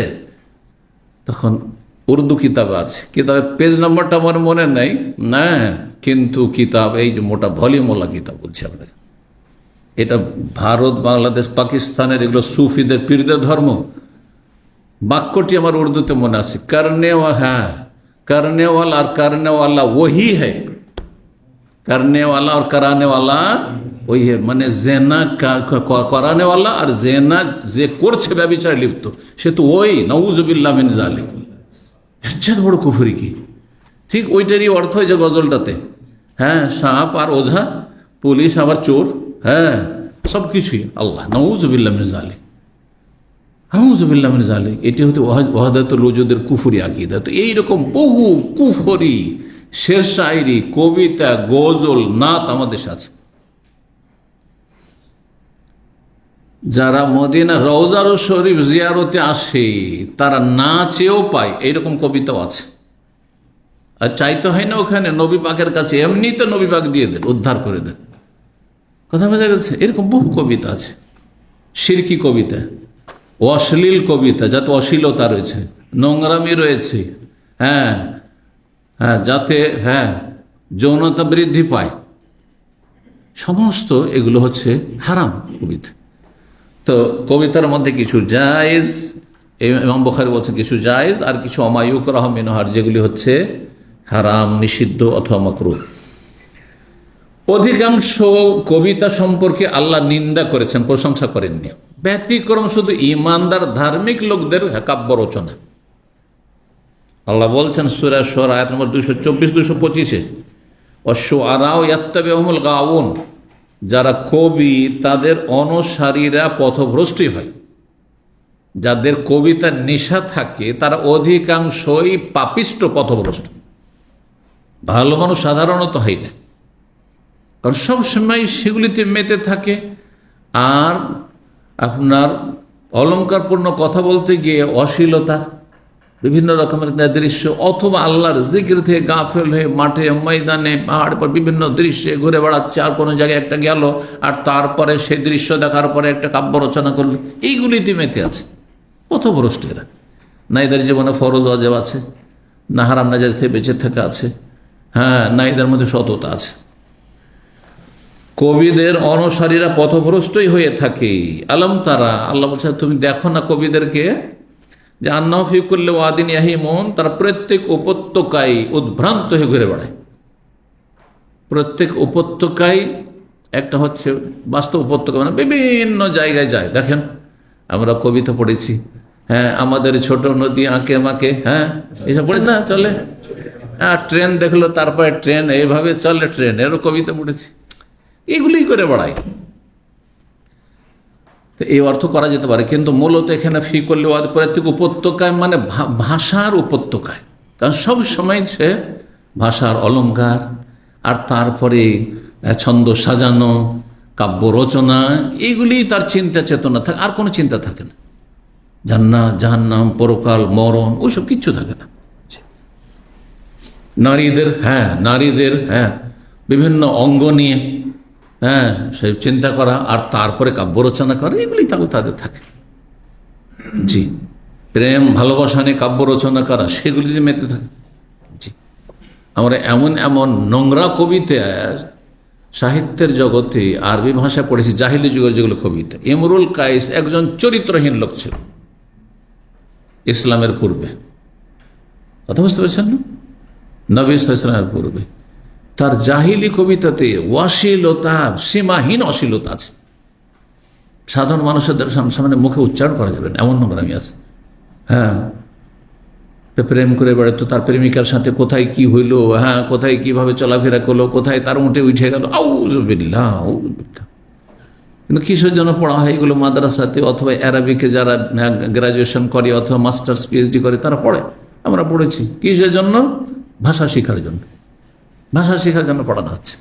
তখন উর্দু কিতাবে আছে, কিতাবের পেজ নাম্বারটা আমার মনে নেই না, কিন্তু কিতাব এই যে মোটা ভলিউমওয়ালা কিতাব বলছি আপনাকে, এটা ভারত, বাংলাদেশ, পাকিস্তানের এগুলো সুফিদের পীরদের ধর্ম। বাক্যটি আমার উর্দুতে মনে আছে, করনেওয়ালা আর করনেওয়ালা ওহি হ্যায়, করনেওয়ালা আর कराने वाला ওই মানে জেনা করানেওয়ালা আর জেনা যে করছে ব্যভিচারে লিপ্ত, সে তো ওই নাউজুবিল্লাহ মিন যালিক, এর চেয়ে বড় কুফরি কি? ঠিক ওইটারই অর্থ হয় যে গজলটাতে, হ্যাঁ, সাপ আর ওঝা, পুলিশ আবার চোর, হ্যাঁ, সব কিছুই আল্লাহ, নাউজুবিল্লাহ মিন যালিক, নাউজুবিল্লাহ মিন যালিক। এটি হতে ওয়াহদাতুল ওজুদের কুফরি আকীদা। তো এইরকম বহু কুফরি শের শায়রি, কবিতা, গজল, নাত আমাদের সাথে। যারা মদিনা রওজার শরীফ জিয়ারতে আসে তারা না চেয়েও পায়, এইরকম কবিতাও আছে। আর চাইতে হয় না ওখানে, নবী পাকের কাছে এমনিতে নবী পাক দিয়ে দেন, উদ্ধার করে দেন। কথা বোঝা গেছে? এরকম বহু কবিতা আছে, শিরকি কবিতা, অশ্লীল কবিতা, যাতে অশ্লীলতা রয়েছে, নোংরামি রয়েছে, হ্যাঁ হ্যাঁ, যাতে হ্যাঁ যৌনতা বৃদ্ধি পায়, সমস্ত এগুলো হচ্ছে হারাম কবিতা। তো কবিতার মধ্যে কিছু জায়েজ, ইমাম বুখারী বলছেন কিছু জায়েজ, আর কিছু অমায়ুকরাহ মিনহু, যেগুলি হচ্ছে হারাম, নিষিদ্ধ অথবা মাকরুহ। অধিকাংশ কবিতা সম্পর্কে আল্লাহ নিন্দা করেছেন, প্রশংসা করেননি। ব্যতিক্রম শুধু ইমানদার ধার্মিক লোকদের কাব্য রচনা। আল্লাহ বলছেন সূরা শুআরা আয়াত নম্বর 224-225-এ, ওয়াশ-শুআরাউ ইয়াত্তাবিউহুমুল গাউন, যারা কবি তাদের অনুসারীরা পথভ্রষ্টই হয়। যাদের কবিতার নেশা থাকে তারা অধিকাংশই পাপিষ্ট, পথভ্রষ্ট। ভালো মানুষ সাধারণত হয় না, কারণ সবসময় সেগুলিতে মেতে থাকে। আর আপনার অলঙ্কারপূর্ণ কথা বলতে গিয়ে অশ্লীলতা, বিভিন্ন রকমের দৃশ্য, অথবা আল্লাহর জিকির থেকে গাফেল হয়ে মাঠে ময়দানে পাহাড় পর বিভিন্ন দৃশ্যে ঘুরে বেড়াচ্ছে, আর কোনো জায়গায় একটা গেল আর তারপরে সেই দৃশ্য দেখার পরে একটা কাব্য রচনা করলো, এইগুলিতে মেতে আছে পথভ্রষ্টেরা। না এদের জীবনে ফরজ ওয়াজিব আছে, না হারাম নাজায়েজ থেকে বেঁচে থাকা আছে, হ্যাঁ, না এদের মধ্যে সততা আছে। কবিদের অনুসারীরা পথভ্রষ্টই হয়ে থাকে। আলম তারা, আল্লাহ বলছে তুমি দেখো না কবিদেরকে, যে আন্নাহু ফি কুল্লি ওয়াদিন ইয়াহিমুন, তারা প্রত্যেক উপত্যকায় উদ্ভ্রান্ত হয়ে ঘুরে বেড়ায়। প্রত্যেক উপত্যকায় একটা হচ্ছে বাস্তব উপত্যকা, মানে বিভিন্ন জায়গায় যায়। দেখেন আমরা কবিতা পড়েছি, হ্যাঁ, আমাদের ছোট নদী আঁকে মাকে, হ্যাঁ, এইসব পড়েছি না, চলে। হ্যাঁ, ট্রেন দেখলো, তারপরে ট্রেন এইভাবে চলে, ট্রেনেরও কবিতা পড়েছি। এগুলি করে বেড়ায়। তো এই অর্থ করা যেতে পারে, কিন্তু মূলত এখানে ফি করলে প্রত্যেক উপত্যকায় মানে ভাষার উপত্যকায়, কারণ সব সময় সে ভাষার অলঙ্কার, আর তারপরে ছন্দ সাজানো, কাব্য রচনা, এইগুলি তার চিন্তা চেতনা থাকে, আর কোনো চিন্তা থাকে না। জান্নাত জাহান্নাম, পরকাল, মরণ, ওইসব কিচ্ছু থাকে না। নারীদের বিভিন্ন অঙ্গ নিয়ে, হ্যাঁ, সে চিন্তা করা, আর তারপরে কাব্য রচনা করা, এগুলি তাদের থাকে। জি, প্রেম ভালোবাসা নিয়ে কাব্য রচনা করা, সেগুলি মেতে থাকে। জি, আমরা এমন এমন নোংরা কবিতা সাহিত্যের জগতে আরবি ভাষা পড়েছি, জাহিলি যুগের যেগুলো কবিতা। ইমরুল কাইস একজন চরিত্রহীন লোক ছিল ইসলামের পূর্বে, কথা বুঝতে পারছেন না? নবী সাল্লাল্লাহু আলাইহি ওয়াসাল্লামের পূর্বে তার জাহিলি কবিতাতে অশ্লীলতা, সীমাহীন অশ্লীলতা আছে। সাধারণ মানুষদের সামনে মুখে উচ্চারণ করা যাবে না, এমন নোংরামি আছে। হ্যাঁ, প্রেম করে বেড়াতো, তার প্রেমিকার সাথে কোথায় কি হইল, হ্যাঁ, কোথায় কিভাবে চলাফেরা করলো, কোথায় তার উঠে উঠে গেল, আউযুবিল্লাহ, আউযুবিল্লাহ। কিন্তু কিসের জন্য পড়া হয় এগুলো? মাদ্রাসাতে অথবা অ্যারাবিকে যারা গ্রাজুয়েশন করে অথবা মাস্টার্স পিএইচডি করে তারা পড়ে, আমরা পড়েছি। কিসের জন্য? ভাষা শেখার জন্য, ভাষা শেখার জন্য পড়ানো হচ্ছে।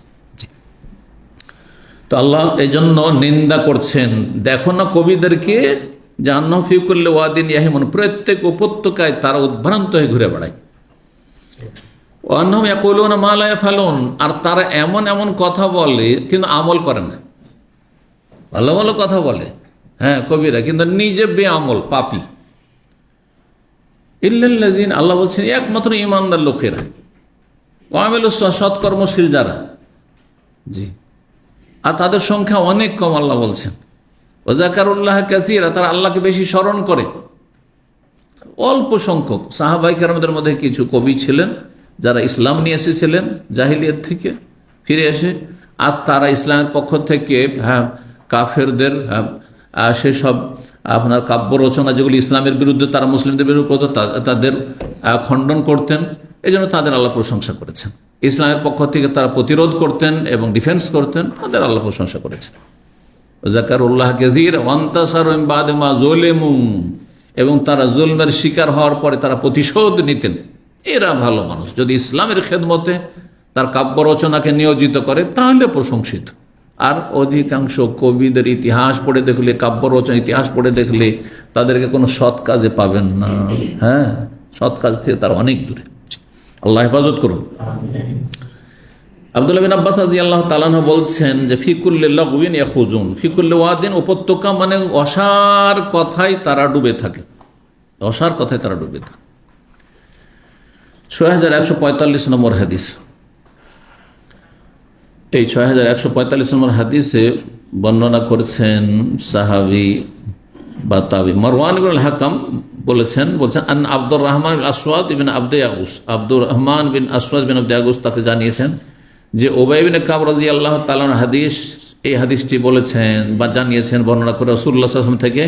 তো আল্লাহ এই জন্য নিন্দা করছেন, দেখো না কবিদেরকে, যে আন্নাহু ফি কুল্লি ওয়াদিন ইয়াহিমুন, প্রত্যেক উপত্যকায় তারা উদ্ভ্রান্ত হয়ে ঘুরে বেড়ায়। ওয়া আন্নাহুম ইয়াকুলুনা মা লা ইয়াফআলুন, আর তারা এমন এমন কথা বলে কিন্তু আমল করে না। ভালো ভালো কথা বলে, হ্যাঁ, কবিরা, কিন্তু নিজে বেআমল, পাপী। ইল্লাল্লাযিনা, আল্লাহ বলছেন একমাত্র ঈমানদার লোকেরা, ওয়ামিলুস সৎকর্মশীল যারা, জি, আর তাদের সংখ্যা অনেক কম। আল্লাহ বলছেন ওয়াযাকারুল্লাহ কাসীরা, তারা আল্লাহকে বেশি স্মরণ করে। অল্প সংখ্যক সাহাবায়ে কেরামদের মধ্যে কিছু কবি ছিলেন যারা ইসলাম নিয়ে এসেছিলেন জাহিলিয়াত থেকে ফিরে এসে, আর তারা ইসলামের পক্ষ থেকে কাফেরদের সেসব আপনার কাব্য রচনা যেগুলি ইসলামের বিরুদ্ধে, তারা মুসলিমদের বিরুদ্ধে করত, তাদের খণ্ডন করতেন। এই জন্য তাদের আল্লাহ প্রশংসা করেছেন। ইসলামের পক্ষ থেকে তারা প্রতিরোধ করতেন এবং ডিফেন্স করতেন, তাদের আল্লাহ প্রশংসা করেছেন। জাকারুল্লাহ কাসীর ওয়ান্তাসারু মিন বাদি মা যুলিমু, এবং তারা জুলমের শিকার হওয়ার পরে তারা প্রতিশোধ নিতেন। এরা ভালো মানুষ। যদি ইসলামের খেদমতে তার কাব্য রচনাকে নিয়োজিত করে তাহলে প্রশংসিত। আর অধিকাংশ কবিদের ইতিহাস পড়ে দেখলে, কাব্য রচনা ইতিহাস পড়ে দেখলে তাদেরকে কোনো সৎ কাজে পাবেন না। হ্যাঁ, সৎ কাজ থেকে তারা অনেক দূরে। আল্লাহ হেফাজত করুন। আব্দুল্লাহ বিন আব্বাস রাদিয়াল্লাহু তাআলা আনহু বলছেন যে ফিকুল্লি লাগউইন ইয়াখুজুন, ফিকুল্লি ওয়াদিন, উপত্যকা মানে অসার কথায় তারা ডুবে থাকে, অসার কথায় তারা ডুবে থাকে। 6145 নম্বর হাদিস। এই 6145 নম্বর হাদিসে বর্ণনা করছেন সাহাবী বা তাবি মারওয়ান ইবনুল হাকাম বলছেন আন আব্দুর রহমান বিন আসওয়াদ ইবনে আবদে ইয়াগুস, আব্দুর রহমান বিন আসওয়াদ বিন আবদে ইয়াগুস তাকে জানিয়েছেন যে উবাই বিন কাব রাদিয়াল্লাহু তাআলা হাদিস, এই হাদিসটি বলেছেন বা জানিয়েছেন বর্ণনা করে রাসূলুল্লাহ সাল্লাল্লাহু আলাইহি ওয়াসাল্লাম থেকে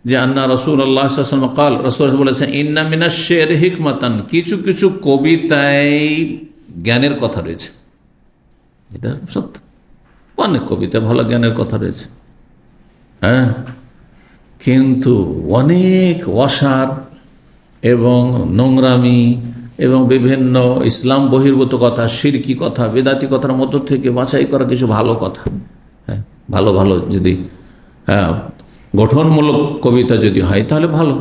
যে আন্না রাসূলুল্লাহ সাল্লাল্লাহু আলাইহি ওয়াসাল্লাম قال, রাসূল বলেছেন ইন্না মিনাশ শি'রি হিকমাতান, কিছু কিছু কবিতায় জ্ঞানের কথা রয়েছে। এটা সত্য, অনেক কবিতা ভালো জ্ঞানের কথা রয়েছে। হ্যাঁ, কিন্তু অনেক অসার এবং নোংরামি এবং বিভিন্ন ইসলাম বহির্ভূত কথা, শিরকি কথা, বেদাতি কথার মধ্য থেকে বাছাই করা কিছু ভালো কথা। হ্যাঁ, ভালো ভালো যদি গঠনমূলক কবিতা যদি হয় তাহলে ভালো।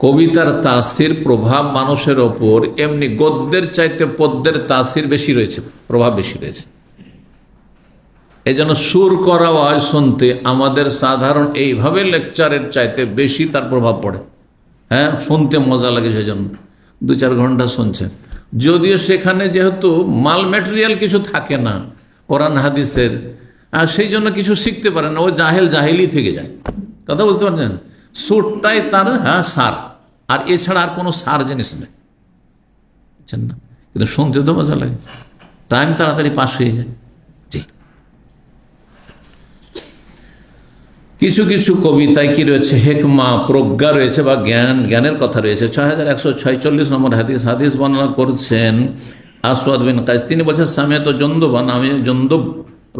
কবিতার তাসির প্রভাব মানুষের ওপর এমনি গদ্যের চাইতে পদ্যের তাসির বেশি রয়েছে, প্রভাব বেশি রয়েছে। এই জন্য সুর করা আওয়াজ শুনতে আমাদের সাধারণ এইভাবে লেকচারের চাইতে বেশি তার প্রভাব পড়ে। হ্যাঁ, শুনতে মজা লাগে, সেই জন্য 2-4 ঘন্টা শুনছেন। যদিও সেখানে যেহেতু মাল ম্যাটেরিয়াল কিছু থাকে না কোরআন হাদিসের, আর সেই জন্য কিছু শিখতে পারে না, ও জাহেলি থেকে যায়। কথা বুঝতে পারছেন? সুরটাই তার সার, আর এছাড়া আর কোনো সার জিনিস নেই, বুঝছেন না? কিন্তু শুনতে তো মজা লাগে, টাইম তাড়াতাড়ি পাস হয়ে যায়। জি, কিছু কিছু কবিতায় কি রয়েছে, হেকমা, প্রজ্ঞা রয়েছে বা জ্ঞানের কথা রয়েছে। 6146 নম্বর হাদিস বর্ণনা করছেন আসওয়াদ বিন কাইস, তিনি বলছেন সামিআতু জুনদুবান, আমি জুনদুব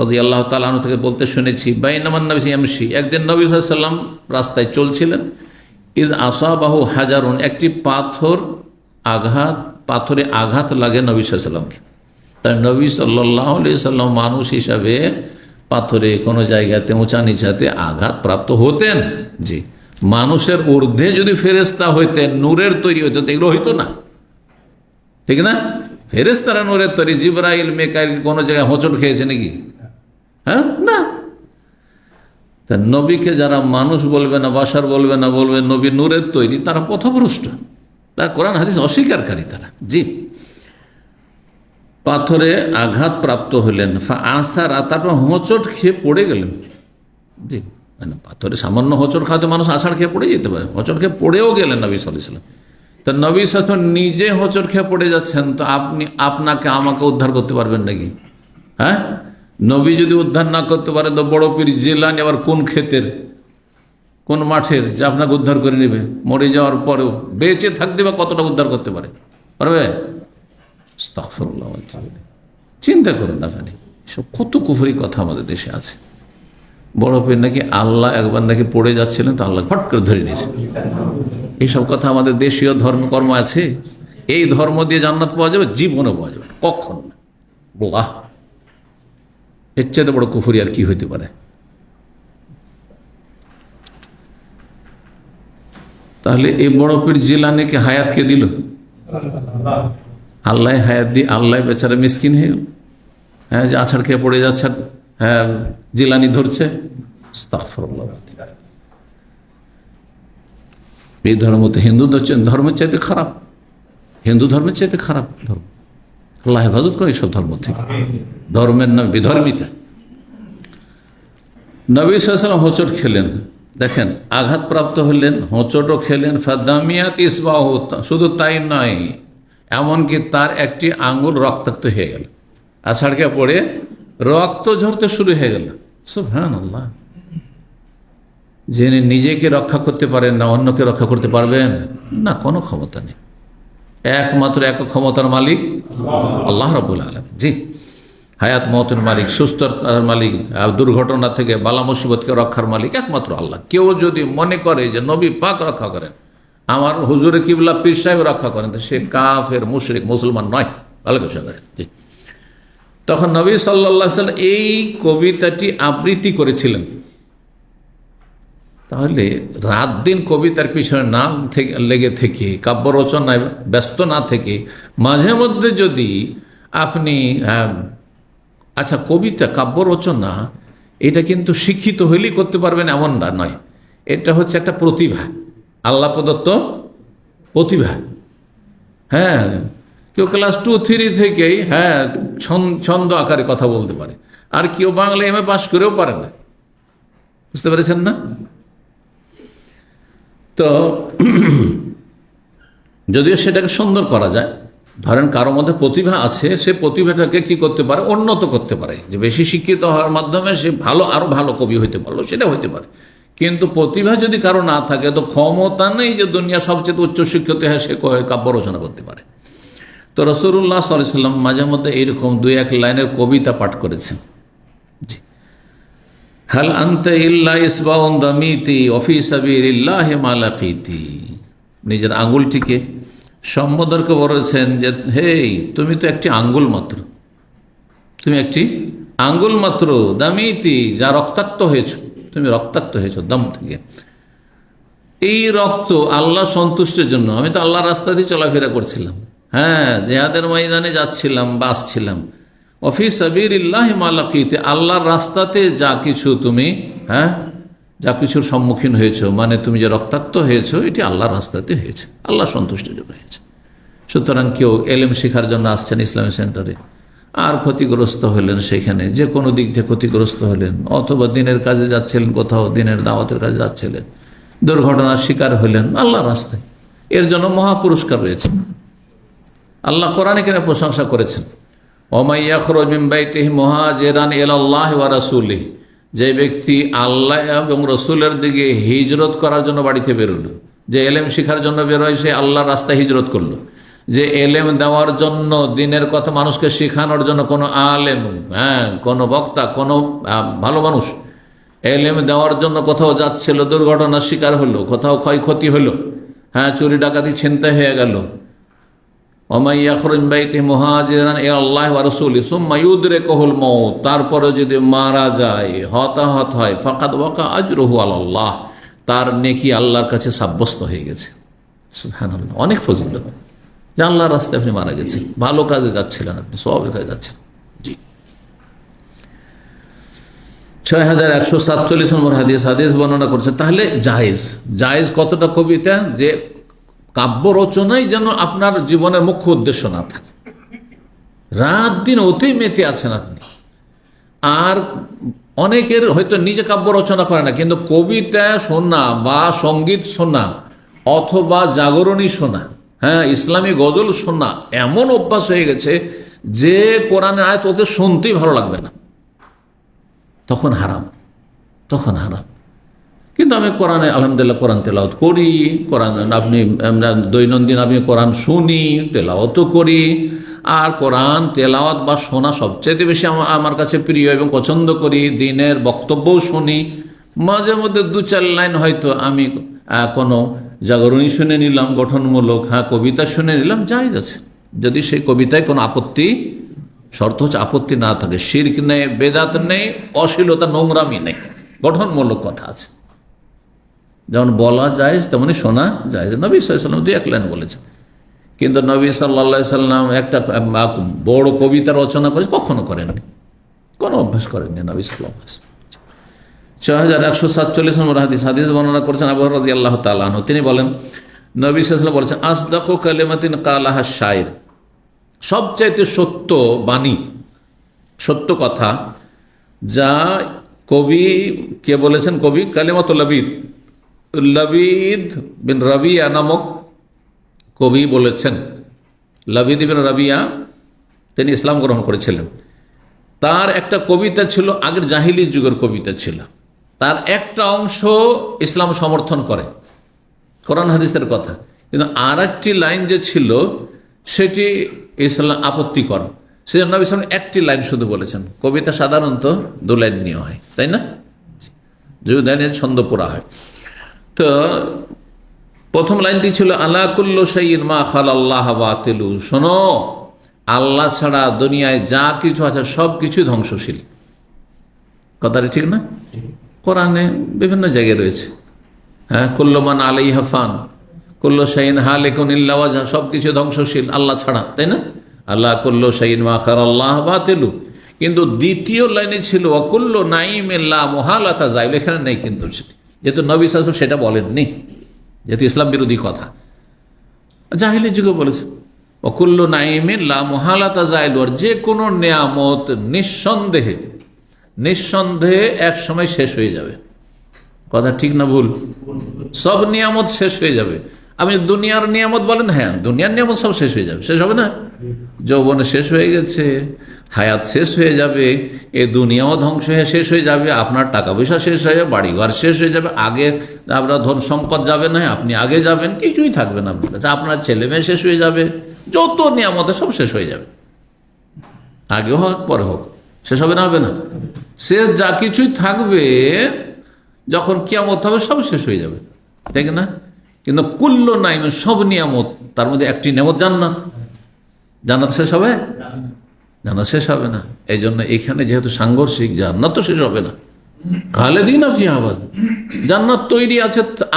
রাদিয়াল্লাহু তাআলা আনহু থেকে বলতে শুনেছি, বাইনামান নবী ইয়ামশি, একদিন নবী সাল্লাল্লাহু আলাইহি ওয়াসাল্লাম রাস্তায় চলছিলেন, ইজ আসাবাহু হাজারুন, একটি পাথরে আঘাত লাগে নবী সাল্লাল্লাহু আলাইহি ওয়াসাল্লামকে। তাই নবী সাল্লাল্লাহু আলাইহি ওয়াসাল্লাম মানুষ হিসাবে পাথরে কোনো জায়গাতে উঁচা নিচাতে আঘাত প্রাপ্ত হতেন। জি, মানুষের ঊর্ধ্বে যদি ফেরেশতা হইতেন, নূরের তৈরি হইতো, এগুলো হইতো না, ঠিক না? ফেরেশতারা নূরের তৈরি, জিবরাইল মিকাইল কোনো জায়গায় হোঁচট খেয়েছে নাকি? হ্যাঁ, না। তা নবীকে যারা মানুষ বলবে না, বাশার বলবে না, বলবে নবী নূরের তৈরি, তারা পথভ্রষ্ট, তারা কোরআন হাদিস অস্বীকারী তারা। জি, পাথরে আঘাত প্রাপ্ত হলেন, তারপর হোঁচট খেয়ে পড়ে গেলেন। জি, মানে পাথরে সামান্য হোঁচট খাওয়াতে মানুষ আছাড় খেয়ে পড়ে যেতে পারে, হোঁচট খেয়ে পড়েও গেলেন নবী সাল্লাল্লাহু আলাইহি ওয়াসাল্লাম। তো নবী সাল্লাল্লাহু আলাইহি ওয়াসাল্লাম নিজে হোঁচট খেয়ে পড়ে যাচ্ছেন, তো আপনাকে আমাকে উদ্ধার করতে পারবেন নাকি? হ্যাঁ, নবী যদি উদ্ধার না করতে পারে তো বড় পীর জিলানী আবার কোন ক্ষেতের, কোন মাঠের যে আপনাকে উদ্ধার করে নেবে? মরে যাওয়ার পরেও বেঁচে থাকতে বা কতটা উদ্ধার করতে পারবে? আস্তাগফিরুল্লাহ। চিন্তা করুন না, খালি সব কত কুফরি কথা আমাদের দেশে আছে। বড় পীর নাকি আল্লাহ একবার নাকি পড়ে যাচ্ছিলেন, তো আল্লাহ ফট করে ধরে নিয়েছে। এইসব কথা আমাদের দেশীয় ধর্মকর্ম আছে। এই ধর্ম দিয়ে জান্নাত পাওয়া যাবে? জীবনে পাওয়া যাবে না, কখন না। বাহ, এর চাইতে বড় কুফরি আর কি হইতে পারে? তাহলে এই বড় পীর জিলানীকে হায়াত কে দিল? আল্লাহ হায়াত দিয়ে আল্লাহ বেচারা মিসকিন হয়ে গেল। হ্যাঁ, যে আছাড় খেয়ে পড়ে যাচ্ছে, হ্যাঁ জিলানী ধরছে। আস্তাগফিরুল্লাহ। এই ধর্ম তো হিন্দু ধর্মের চাইতে খারাপ, হিন্দু ধর্মের চাইতে খারাপ ধর্ম। আল্লাহ হেফাজত করে এইসব ধর্ম থেকে, ধর্মের নাম বিধর্মিতা। নবী সাল্লাল্লাহু আলাইহি ওয়াসাল্লাম হোঁচট খেলেন, দেখেন আঘাতপ্রাপ্ত হলেন, হোঁচটও খেলেন। ফাদামিয়াত ইসবাহু, শুধু তাই নয়, এমনকি তার একটি আঙ্গুল রক্তাক্ত হয়ে গেল, আছাড়কে পড়ে রক্ত ঝরতে শুরু হয়ে গেল। সুবহানাল্লাহ। যিনি নিজেকে রক্ষা করতে পারেন না, অন্যকে রক্ষা করতে পারবেন না, কোনো ক্ষমতা নেই। একমাত্র এক ক্ষমতার মালিক আল্লাহ রাব্বুল আলামিন। জি, হায়াত মতের মালিক, সুস্থতার মালিক, দুর্ঘটনা থেকে বালা মুসিবতকে রক্ষার মালিক একমাত্র আল্লাহ। কেউ যদি মনে করে যে নবী পাক রক্ষা করেন, আমার হুজুরে কিবলা পীর সাহেব রক্ষা করেন, তো সে কাফের, মুশরিক, মুসলমান নয়। জি। তখন নবী সাল্লাল্লাহু আলাইহি ওয়াসাল্লাম এই কবিতাটি আবৃত্তি করেছিলেন। তাহলে রাত দিন কবিতার পিছনে না লেগে থেকে, কাব্য রচনায় ব্যস্ত না থেকে, মাঝে মধ্যে যদি আপনি আচ্ছা, কবিতা, কাব্য রচনা এটা কিন্তু শিক্ষিত হইলেই করতে পারবেন এমন না, নয়। এটা হচ্ছে একটা প্রতিভা, আল্লাহ প্রদত্ত প্রতিভা। হ্যাঁ, কেউ ক্লাস 2-3 থেকেই ছন্দ আকারে কথা বলতে পারে, আর কেউ বাংলা এমএ পাস করেও পারে না। বুঝতে পেরেছেন না? তো যদিও সেটাকে সুন্দর করা যায়, ধরেন কারো মধ্যে প্রতিভা আছে, সে প্রতিভাটাকে কি করতে পারে, উন্নত করতে পারে, যে বেশি শিক্ষিত হওয়ার মাধ্যমে সে আরো ভালো কবি হইতে পারলো, সেটা হইতে পারে। কিন্তু প্রতিভা যদি কারো না থাকে, তো ক্ষমতা নেই যে দুনিয়া সবচেয়ে উচ্চ শিক্ষিত হয় সে কাব্য রচনা করতে পারে। তো রাসূলুল্লাহ সাল্লাল্লাহু আলাইহি ওয়াসাল্লাম মাঝে মধ্যে এইরকম 2-1 লাইনের কবিতা পাঠ করেছেন। হাল আনতা ইল্লা ইসবাউন দামিতি ওয়া ফি সাবিলিল্লাহি মা লাকিতি। নিজের আঙ্গুলটিকে সম্বোধনকে বলেছেন যে, হেই, তুমি তো একটি আঙ্গুল মাত্র, তুমি একটি আঙ্গুল মাত্র, দামিতি, যা রক্তাক্ত হয়েছো, তুমি রক্তাক্ত হয়েছো দম থেকে। এই রক্ত আল্লাহ সন্তুষ্টের জন্য, আমি তো আল্লাহ রাস্তা দিয়ে চলাফেরা করছিলাম, জিহাদের ময়দানে যাচ্ছিলাম, বাসছিলাম। ওয়া সাবিলিল্লাহি মা লাকিতি, আল্লাহর রাস্তাতে যা কিছু তুমি যা কিছুর সম্মুখীন হয়েছো, মানে তুমি যে রক্তাক্ত হয়েছো, এটি আল্লাহর রাস্তাতে হয়েছে, আল্লাহ সন্তুষ্টের জন্য হয়েছে। সুতরাং কেউ এলেম শেখার জন্য আসছেন ইসলামী সেন্টারে, আর ক্ষতিগ্রস্ত হলেন, সেখানে যে কোনো দিক থেকে ক্ষতিগ্রস্ত হলেন, অথবা দিনের কাজে যাচ্ছিলেন, কোথাও দিনের দাওয়াতের কাজে যাচ্ছিলেন, দুর্ঘটনার শিকার হলেন আল্লাহর রাস্তায়, এর জন্য মহা পুরস্কার রয়েছে। আল্লাহ কোরআনে এখানে প্রশংসা করেছেন, ওয়া ইয়াখরুজু মিন বাইতিহি মুহাজিরান ইলাল্লাহি ওয়া রাসূলিহি, যে ব্যক্তি আল্লাহ এবং রসুলের দিকে হিজরত করার জন্য বাড়িতে বেরোলো, যে এলেম শিখার জন্য বেরোয়, সে আল্লাহর রাস্তায় হিজরত করলো। যে এলেম দেওয়ার জন্য, দিনের কথা মানুষকে শেখানোর জন্য কোনো আলেম, কোনো বক্তা, কোনো ভালো মানুষ এলেম দেওয়ার জন্য কোথাও যাচ্ছিল, দুর্ঘটনার শিকার হলো, কোথাও ক্ষয়ক্ষতি হলো, চুরি ডাকাতি ছিনতাই হয়ে গেল, তারপরে যদি মারা যায়, হতাহত হয়, ফাকাদ ওয়াকা আজরুহু আলাল্লাহ, তার নেকি আল্লাহর কাছে সাব্যস্ত হয়ে গেছে। সুবহানাল্লাহ, অনেক ফজিলত যে আল্লাহর রাস্তায় আপনি মারা গেছেন, ভালো কাজে যাচ্ছিলেন, আপনি সওয়াবের কাজে যাচ্ছেন। জি, 6147 নম্বর হাদিস বর্ণনা করছে। তাহলে জায়েজ কতটা কবিতা, যে কাব্য রচনাই যেন আপনার জীবনের মুখ্য উদ্দেশ্য না থাকে, রাত দিন ওতেই মেতে আছেন আপনি। আর অনেকের হয়তো নিজে কাব্য রচনা করে না, কিন্তু কবিতা শোনা বা সঙ্গীত শোনা অথবা জাগরণী শোনা, ইসলামী গজল শোনা এমন অভ্যাস হয়ে গেছে যে কোরআনের আয়াত ওকে শুনতেই ভালো লাগবে না, তখন হারাম। কিন্তু আমি কোরআনে আলহামদুলিল্লাহ কোরআন তেলাওয়াত করি, কোরআন দৈনন্দিন আমি কোরআন শুনি, তেলাওয়াতও করি। আর কোরআন তেলাওয়াত বা শোনা সবচেয়ে বেশি আমার কাছে প্রিয় এবং পছন্দ করি। দিনের বক্তব্যও শুনি, মাঝে মধ্যে 2-4 লাইন হয়তো আমি কোনো জাগরণী শুনে নিলাম, গঠনমূলক কবিতা শুনে নিলাম, জায়েজ আছে, যদি সেই কবিতায় কোনো শর্ত হচ্ছে আপত্তি না থাকে, শিরক নেই, বেদাত নেই, অশ্লীলতা, নোংরামি নেই, গঠনমূলক কথা আছে। যেমন বলা যায় তেমনি শোনা যায়। নবী সাল্লাল্লাহু আলাইহি ওয়াসাল্লাম 2-1 লাইন বলেছেন, কিন্তু নবী সাল্লাল্লাহু আলাইহি ওয়াসাল্লাম একটা বড় কবিতা রচনা করে কখনো করেননি, কোনো অভ্যাস করেননি নবী সাল্লাল্লাহু আলাইহি ওয়াসাল্লাম। 6147 নম্বর হাদিস বর্ণনা করেছেন আবু হুরায়রা রাদিয়াল্লাহু তাআলা আনহু। তিনি বলেন, নবী সাল্লাল্লাহু আলাইহি ওয়াসাল্লাম বলেছেন, আসদাকু কালিমাতিন কালাহা শায়র, সবচাইতে সত্য বাণী, সত্য কথা যা কবি কে বলেছেন, কবি কালিমাতুল লবিদ বিন রাবিয়া নামক কবি বলেছেন, লাবিদ ইবনে রাবিয়া তিনি ইসলাম গ্রহণ করেছিলেন। তার একটা কবিতা ছিল, আগের জাহিলি যুগের কবিতা ছিল, তার একটা অংশ ইসলাম সমর্থন করে, কোরআন হাদিসের কথা, কিন্তু আর একটি লাইন যে ছিল সেটি ইসলাম আপত্তিকর। সেজন্য নবী সাল্লাল্লাহু আলাইহি ওয়াসাল্লাম একটি লাইন শুধু বলেছেন। কবিতা সাধারণত 2 লাইন নিয়ে হয়, তাই না? যদি লাইনের ছন্দ পড়া হয়। তো প্রথম লাইনটি ছিল আলা কুল্লু শাইইন মা খালাল্লাহ বাতিলু, শোনো আল্লাহ ছাড়া দুনিয়ায় যা কিছু আছে সব কিছু ধ্বংসশীল। কথাটা ঠিক না? কোরআনে বিভিন্ন জায়গায় রয়েছে। হ্যাঁ, কুল্লু মান আলাইহা ফান, কুল্লু শাইইন হালিকুন ইল্লা ওয়াজহা, সব কিছু ধ্বংসশীল আল্লাহ ছাড়া, তাই না? আল্লাহ কুল্লু শাইইন মা খালাল্লাহ বাতিলু। কিন্তু দ্বিতীয় লাইনে ছিল ওয়াকুল্লু নাঈমিন লা মুহালাতা যাইল, এখানে নেই কিন্তু সেটি, যেহেতু নবী সাল্লাল্লাহু আলাইহি ওয়াসাল্লাম সেটা বলেননি, যেহেতু ইসলাম বিরোধী কথা। জাহিলি যুগে বলেছে অকুল্লু নাইমিন লা মুহালাতা যাইল, যে কোনো নিয়ামত নিঃসন্দেহে এক সময় শেষ হয়ে যাবে। কথা ঠিক না ভুল? সব নিয়ামত শেষ হয়ে যাবে। আপনি দুনিয়ার নিয়ামত বলেন, হ্যাঁ দুনিয়ার নিয়ামত সব শেষ হয়ে যাবে, শেষ হবে না? যৌবন শেষ হয়ে গেছে, হায়াত শেষ হয়ে যাবে, এ দুনিয়াও ধ্বংস হয়ে শেষ হয়ে যাবে, আপনার টাকা পয়সা শেষ হয়ে যাবে, বাড়িঘর শেষ হয়ে যাবে, আগে আপনার ধন সম্পদ যাবে না, আপনি আগে যাবেন, কিছুই থাকবে না আপনার কাছে, আপনার ছেলে মেয়ে শেষ হয়ে যাবে, যত নিয়ামত সব শেষ হয়ে যাবে, আগে হোক পরে হোক, শেষ হবে না? হবে না? শেষ যা কিছুই থাকবে যখন কিয়ামত হবে সব শেষ হয়ে যাবে, ঠিক না? কিন্তু কুল্লু নাইম, সব নিয়ামত, তার মধ্যে একটি নিয়ামত জান্নাত। জান্নাত শেষ হবে? জান্নাত শেষ হবে না। এই জন্য এখানে যেহেতু সাংঘর্ষিক, জান্নাত তো শেষ হবে না, খালিদিনা ফিহা আবাদা, জান্নাত তৈরি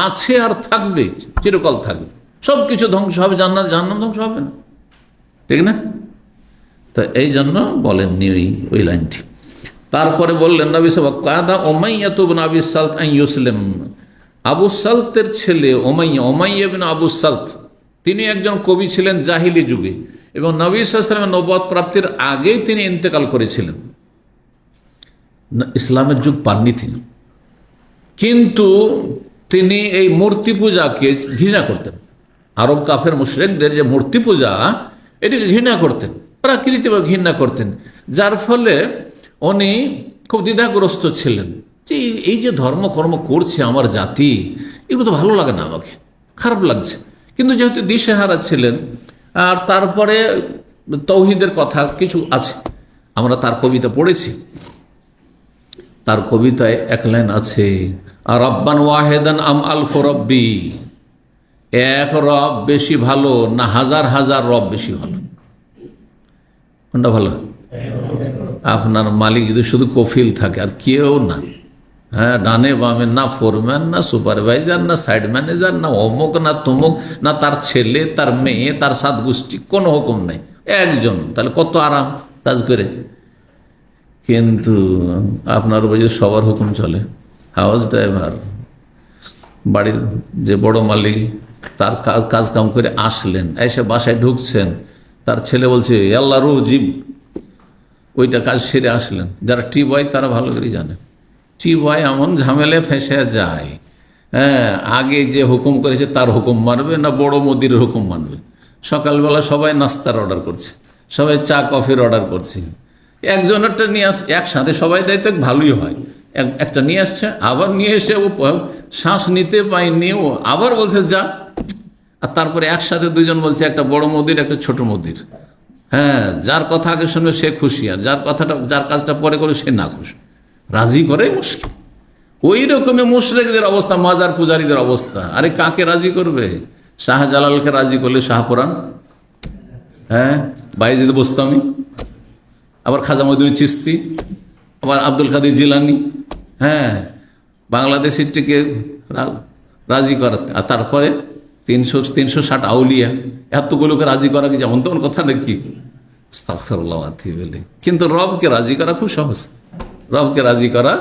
আছে আর থাকবে, চিরকাল থাকবে, সব কিছু ধ্বংস হবে, জান্নাত ধ্বংস হবে না, ঠিক না? তো এই জন্য বলেননি ওই লাইনটি। তারপরে বললেন নবী সাল্লাল্লাহু আলাইহি ওয়াসাল্লাম, কাদা উমাইয়া ইবনে আবি সালত আন ইউসলিম, আবু সালতের ছেলে উমাইয়া ইবনে আবু সালত, তিনি একজন কবি ছিলেন জাহিলি যুগে, এবং নবী সাল্লাল্লাহু আলাইহি ওয়াসাল্লামের নবুয়ত প্রাপ্তির আগেই তিনি ইন্তেকাল করেছিলেন। ইসলামের যুগ পাননি তিনি, কিন্তু তিনি এই মূর্তি পূজাকে ঘৃণা করতেন। আরব কাফের মুশরিকদের যে মূর্তি পূজা, এটিকে ঘৃণা করতেন, প্রাকৃতিকভাবে ঘৃণা করতেন, যার ফলে উনি খুব দ্বিধাগ্রস্ত ছিলেন যে এই যে ধর্মকর্ম করছে আমার জাতি, এগুলো তো ভালো লাগে না, আমাকে খারাপ লাগছে। কিন্তু যেহেতু দিশেহারা ছিলেন, আর তারপরে তৌহিদের কথা কিছু আছে, আমরা তার কবিতা পড়েছি, তার কবিতায় এক লাইন আছে, আর রব্বান ওয়াহেদান আম আলফ রব্বি, এক রব বেশি ভালো না হাজার হাজার রব বেশি ভালো? কোনটা ভালো? আপনার মালিক যদি শুধু কফিল থাকে আর কেউ না, হ্যাঁ, ডানে বামে না ফোরম্যান, না সুপারভাইজার, না সাইড ম্যানেজার, না অমুক না তমুক, না তার ছেলে, তার মেয়ে, তার সাত গোষ্ঠী, কোনো হুকুম নেই, একজন, তাহলে কত আরাম কাজ করে। কিন্তু আপনার উপর যদি সবার হুকুম চলে, হাউস ড্রাইভার, বাড়ির যে বড় মালিক, তার কাজ কাম করে আসলেন, এসে বাসায় ঢুকছেন, তার ছেলে বলছে আল্লাহ রু জীব, ওইটা কাজ সেরে আসলেন। যারা টি বয় তারা ভালো করে জানে, টি বয় এমন ঝামেলায় ফেঁসে যায়, হ্যাঁ, আগে যে হুকুম করেছে তার হুকুম মানবে না বড় মুদির হুকুম মানবে? সকালবেলা সবাই নাস্তার অর্ডার করছে, সবাই চা কফির অর্ডার করছে, একজনেরটা নিয়ে আস, একসাথে সবাই দেয় তো ভালোই হয়, একটা নিয়ে আসছে, আবার নিয়ে এসে ও শ্বাস নিতে পায়নি, ও আবার বলছে যা, আর তারপরে একসাথে দুইজন বলছে, একটা বড় মুদির একটা ছোট মুদির, হ্যাঁ, যার কথা আগে শুনবে সে খুশি, আর যার কাজটা পরে করে সে না খুশি, রাজি করে মুশকিল। ওই রকমের মুশরিকদের অবস্থা, মাজার পূজারীদের অবস্থা। আরে কাকে রাজি করবে? শাহজালালকে রাজি করলে শাহপুরান, হ্যাঁ, বাইজিদ বোস্তামি, আবার খাজা মঈনুদ্দিন চিশতি, আবার আব্দুল কাদের জিলানি, হ্যাঁ, বাংলাদেশিটিকে রাজি করা, আর তারপরে 360 আউলিয়া, এতগুলোকে রাজি করা কি যেমন তেমন কথা নাকি? আস্তাগফিরুল্লাহ বলে। কিন্তু রবকে রাজি করা খুব সহজ, রবকে রাজি করা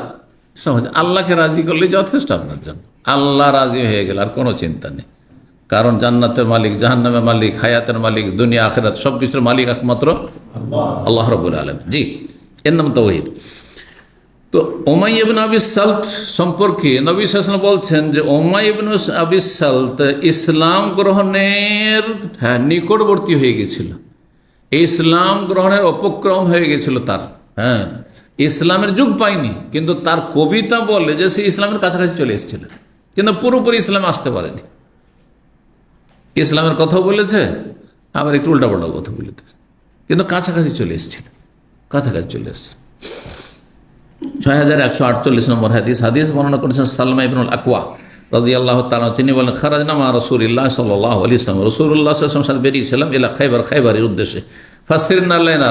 সহজ, আল্লাহকে রাজি করলে যথেষ্ট আপনার জন্য। আল্লাহ রাজি হয়ে গেল আর কোনো চিন্তা নেই, কারণ জান্নাতের মালিক, জাহান্নামের মালিক, হায়াতের মালিক, দুনিয়া আখিরাত সবকিছুর মালিক একমাত্র আল্লাহ রাব্বুল আলামিন। জি, এর নাম তাওহীদ। তো তো উমাইয়া ইবনে আবি সালত সম্পর্কে নবী সাল্লাল্লাহু আলাইহি ওয়াসাল্লাম বলছেন যে উমাইয়া ইবনে আবি সালত ইসলাম গ্রহণের নিকটবর্তী হয়ে গেছিল, ইসলাম গ্রহণের উপক্রম হয়ে গেছিল তার। ইসলামের যুগ পায়নি, কিন্তু তার কবিতা বলে যে সে ইসলামের কাছাকাছি চলে এসেছিল, কিন্তু পুরোপুরি ইসলামে আসতে পারেনি। ইসলামের কথা বলেছে, আবার একটু উল্টাপাল্টা কথা বলেছে, কিন্তু কাছাকাছি চলে এসেছিল, কাছাকাছি চলে এসেছে। 6148 নম্বর হাদিস বর্ণনা করেছেন সালমা ইবনুল আকওয়া রাদিয়াল্লাহু তাআলা। তিনি বলেন, খারাজনা মা রাসূলিল্লাহ সাল্লাল্লাহু আলাইহি ওয়াসাল্লাম, রাসূলুল্লাহ সাল্লাল্লাহু আলাইহি ওয়াসাল্লাম সাথে বেরিয়েছিলাম ইলা খায়বার, খায়বারের উদ্দেশ্যে। ফাসিরনা লাইলা,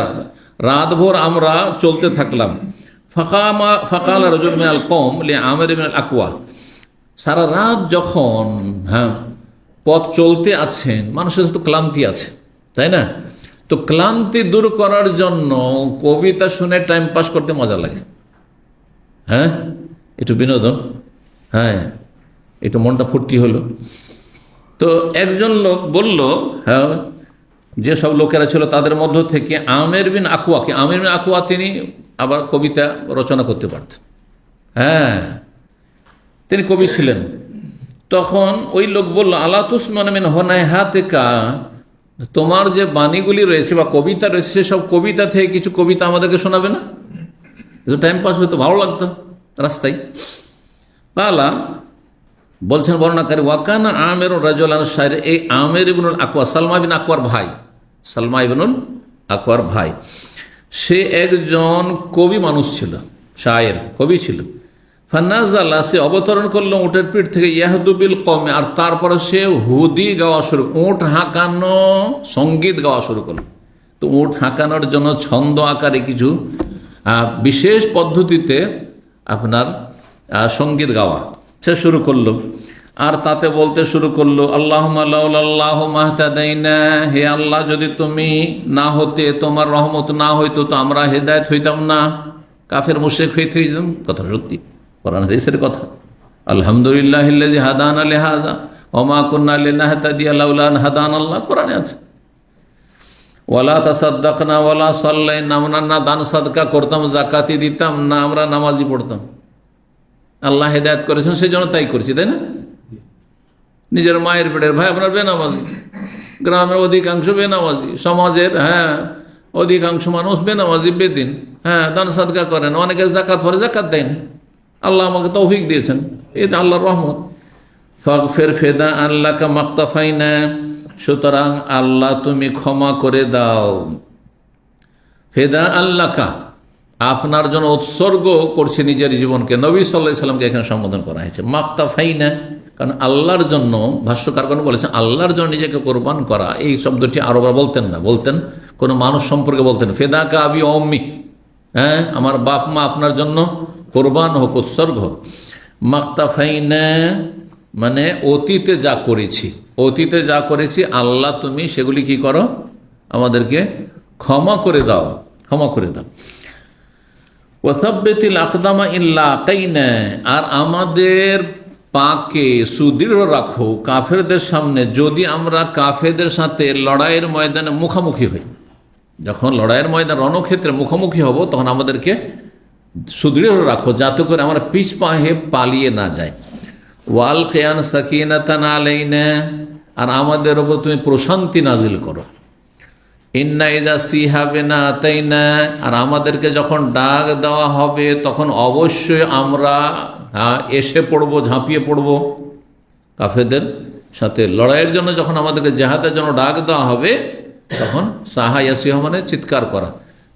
রাতভর আমরা চলতে থাকলাম। ফাকাল রাজুল মিনাল কওম লি আমির ইবনুল আকওয়া, সারা রাত যখন পথ চলতে আছেন, মানুষের তো ক্লান্তি আছে, তাই না? তো ক্লান্তি দূর করার জন্য কবিতা শুনে টাইম পাস করতে মজা লাগে, একটু বিনোদন, একটু মনটা ফুর্তি হলো। তো একজন লোক বলল, যে সব লোকেরা ছিল তাদের মধ্য থেকে আমির বিন আকওয়াকে, আমির বিন আকওয়া তিনি আবার কবিতা রচনা করতে পারতেন, তিনি কবি ছিলেন। তখন ওই লোক বলল, আলা তুসমান মিন হুনাইহাতিকা, তোমার যে বাণীগুলি রয়েছে বা কবিতা রয়েছে, সেসব কবিতা থেকে কিছু কবিতা আমাদেরকে শোনাবে না? টাইম পাস হইতো, ভালো লাগতো রাস্তায়। পালা বলছেন বর্ণনাকারী, ওয়াকানা আমির রাজুলান শায়র, এই আমির ইবনুল আকওয়া সালমা বিন আকওয়ার ভাই, সালমা ইবনুল আকওয়ার ভাই, সে একজন কবি মানুষ ছিল, শায়ের, কবি ছিল। ফানাজালা, সে অবতরণ করলো উটের পিঠ থেকে, ইয়াহদুবিল কওমে, আর তারপরে সে হুদি গাওয়া শুরু, উট হাঁকানো সঙ্গীত গাওয়া শুরু করলো। তো উট হাঁকানোর জন্য ছন্দ আকারে কিছু বিশেষ পদ্ধতিতে আপনার সঙ্গীত গাওয়া সে শুরু করলো, আর তাতে বলতে শুরু করলো, আল্লাহুম্মা লাউলাল্লাহু মাহতাদাইনা, হে আল্লাহ যদি তুমি না হতে, তোমার রহমত না হইতো, তো আমরা হেদায়েত হইতাম না, কাফের মুশরিক হইতে হইতাম। কথা সত্যি, কোরআন হাদিসের কথা। আলহামদুলিল্লাহিল্লাযী হাদানা লিহাযা ওয়া মা কুন্না লিনাহতাদিয়া লাউলা আন হাদানাল্লাহ, কোরআনে আছে। ওয়ালা তাসাদ্দাকনা ওয়ালা সাল্লাইনা, আমরা না দান সাদকা করতাম, যাকাতি দিতাম না, আমরা নামাজি পড়তাম। আল্লাহ হেদায়েত করেছেন, সেই জন্য তাই করেছি, তাই না? নিজের মায়ের পেটের ভাই আপনার বেনামাজি, গ্রামের অধিকাংশ বেনামাজি, সমাজের অধিকাংশ মানুষ বেনামাজি, বেদিন, দান সাদকা করেন, অনেকে যাকাত পড়ে, যাকাত দেয় না। আল্লাহ আমাকে তৌফিক দিয়েছেন, এটা আল্লাহর রহমত। ফাগফির ফিদা আল্লাহকা মাক্তাফাইনা, সুতরাং আল্লাহ তুমি ক্ষমা করে দাও। ফেদা আল্লাহকা, আপনার জন্য উৎসর্গ করছে নিজের জীবনকে। নবী সাল্লাল্লাহু আলাইহি সাল্লামকে এখানে সম্বোধন করা হয়েছে মাক্তাফাইনা, কারণ আল্লাহর জন্য, ভাষ্যকারগণ বলেছেন আল্লাহর জন্য নিজেকে কোরবান করা, এই শব্দটি আরবরা বলতেন না, বলতেন কোনো মানুষ সম্পর্কে বলতেন, ফেদাকা আবি অম্মি, আমার বাপ মা আপনার জন্য কোরবান হোক, উৎসর্গ হোক। মাক্তাফাইনা মানে অতীতে যা করেছি, অতীতে যা করেছি আল্লাহ তুমি সেগুলি কি করো, আমাদেরকে ক্ষমা করে দাও, ক্ষমা করে দাও। ওয়াসাব্বিতিল আকদামা ইল্লা কাইনা, আর আমাদের পাকে সুদৃঢ় রাখো কাফেরদের সামনে, যদি আমরা কাফেরদের সাথে লড়াইয়ের ময়দানে মুখোমুখি হই। যখন লড়াইয়ের ময়দান, রণক্ষেত্রে মুখোমুখি হব, তখন আমাদেরকে সুদৃঢ় রাখো, যাতে করে আমরা পিছ পায়ে পালিয়ে না যায়। ওয়াল কিয়ান সাকিনাতান আলাইনা, আর আমাদের উপর তুমি প্রশান্তি নাজিল করো। ইন্না ইযা সিহাবিনা আতাইনা, আর আমাদেরকে যখন ডাক দেওয়া হবে তখন অবশ্যই আমরা এসে পড়বো, ঝাঁপিয়ে পড়বো কাফেরদের সাথে লড়াইয়ের জন্য। যখন আমাদেরকে জেহাদের জন্য ডাক দেওয়া হবে, তখন সাহায়াসিহ মানে চিৎকার করা।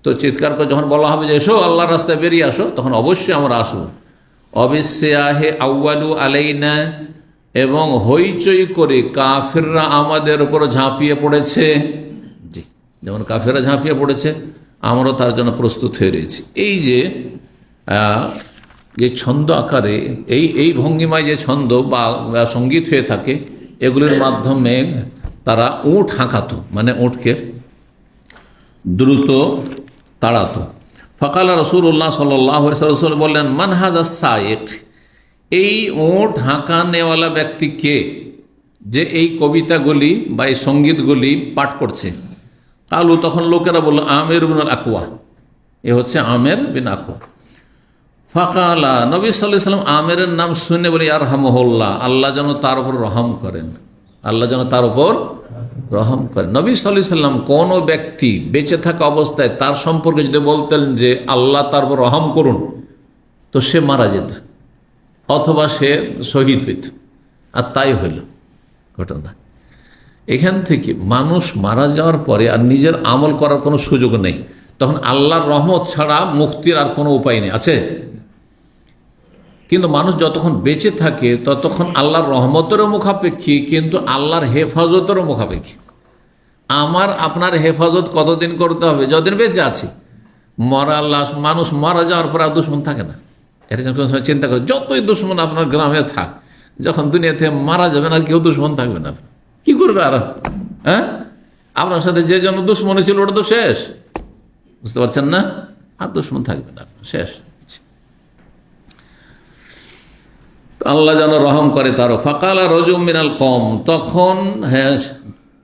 তো চিৎকার করে যখন বলা হবে যে এসো আল্লাহর রাস্তায় বেরিয়ে আসো, তখন অবশ্যই আমরা আসবো। অবিশ্বাহে আউয়ালু আলাইনা, এবং হইচই করে কাফেররা আমাদের উপর ঝাঁপিয়ে পড়েছে। জি, যেমন কাফেররা ঝাঁপিয়ে পড়েছে, আমরাও তার জন্য প্রস্তুত হয়ে রয়েছি। এই যে ছন্দ আকারে, এই ভঙ্গিমায় যে ছন্দ বা সঙ্গীত হয়ে থাকে, এগুলির মাধ্যমে তারা উট হাঁকাতো, মানে উটকে দ্রুত তাড়াতো। ফাকালা রাসূলুল্লাহ সাল্লাল্লাহু আলাইহি ওয়াসাল্লাম বললেন, মান হাযা সায়েক, এই উট হাঁকানেওয়ালা ব্যক্তি কে, যে এই কবিতাগুলি বা এই সঙ্গীতগুলি পাঠ করছে। কালু, তখন লোকেরা বলল, আমির বিন আকওয়া, এ হচ্ছে আমির বিন আকওয়া। ফাকালা, নবী সাল্লাল্লাহু আলাইহি ওয়াসাল্লাম আমেরের নাম শুনে বলে ইয়ারহামুহুল্লাহ, আল্লাহ যেন তার উপর রহম করেন, আল্লাহ যেন তার উপর রহম করেন। নবী সাল্লাল্লাহু আলাইহি ওয়াসাল্লাম কোনো ব্যক্তি বেঁচে থাকা অবস্থায় তার সম্পর্কে যদি বলতেন যে আল্লাহ তার উপর রহম করুন, তো সে মারা যেত অথবা সে শহীদ হইত, আর তাই হইল ঘটনা। এখান থেকে মানুষ মারা যাওয়ার পরে আর নিজের আমল করার কোনো সুযোগ নেই, তখন আল্লাহর রহমত ছাড়া মুক্তির আর কোনো উপায় নেই, আছে? কিন্তু মানুষ যতক্ষণ বেঁচে থাকে ততক্ষণ আল্লাহর রহমতেরও মুখাপেক্ষী, কিন্তু আল্লাহর হেফাজতেরও মুখাপেক্ষী। আমার আপনার হেফাজত কতদিন করতে হবে? যতদিন বেঁচে আছি। মরা লাশ, মানুষ মারা যাওয়ার পর আর দুশ্মন থাকে না। এটা যেন কোনো সময় চিন্তা করে, যতই দুশ্মন আপনার গ্রামে থাক, যখন দুনিয়াতে মারা যাবেন আর কেউ দুশ্মন থাকবে না। কি করবে আর? হ্যাঁ, আপনার সাথে যে জন্য দুশ্মনী ছিল ওটা তো শেষ, বুঝতে পারছেন না? আর দুশ্মন থাকবে না, শেষ। আল্লাহ যেন রহম করে তারও। ফাকালা রজুম মিনাল কওম, তখন হ্যাঁ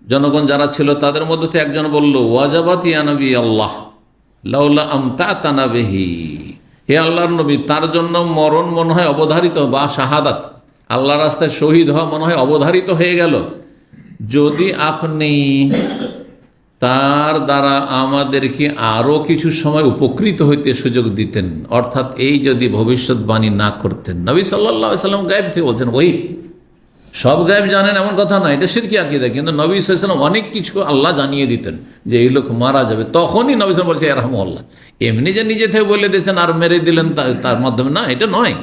জনগণ যারা ছিল তাদের মধ্যে থেকে একজন বলল, ওয়াজাবাত ইয়া নবী আল্লাহ লাউলা আমতাতানা বিহি, হে আল্লাহর নবী, তার জন্য মরণ মনে হয় অবধারিত, বা শাহাদাত, আল্লাহ রাস্তায় শহীদ হওয়া মনে হয় অবধারিত হয়ে গেল, যদি আপনি তার দ্বারা আমাদেরকে আরো কিছু সময় উপকৃত হইতে সুযোগ দিতেন, অর্থাৎ এই যদি ভবিষ্যৎবাণী না করতেন। নবী সাল্লাল্লাহু আলাইহি ওয়াসাল্লাম গায়েব থেকে বলছেন, ওই সব গায়েব জানেন এমন কথা না, এটা শিরকি আকীদা, কিন্তু নবী সাল্লাল্লাহু আলাইহি ওয়াসাল্লাম অনেক কিছু আল্লাহ জানিয়ে দিতেন যে এই লোক মারা যাবে, তখনই নবী সাল্লাল্লাহু আলাইহি ওয়াসাল্লাম বলছে ইয়ারহামুল্লাহ। এমনি যে নিজে থেকে বলে দিয়েছেন আর মেরে দিলেন তার মাধ্যমে না, এটা নয়।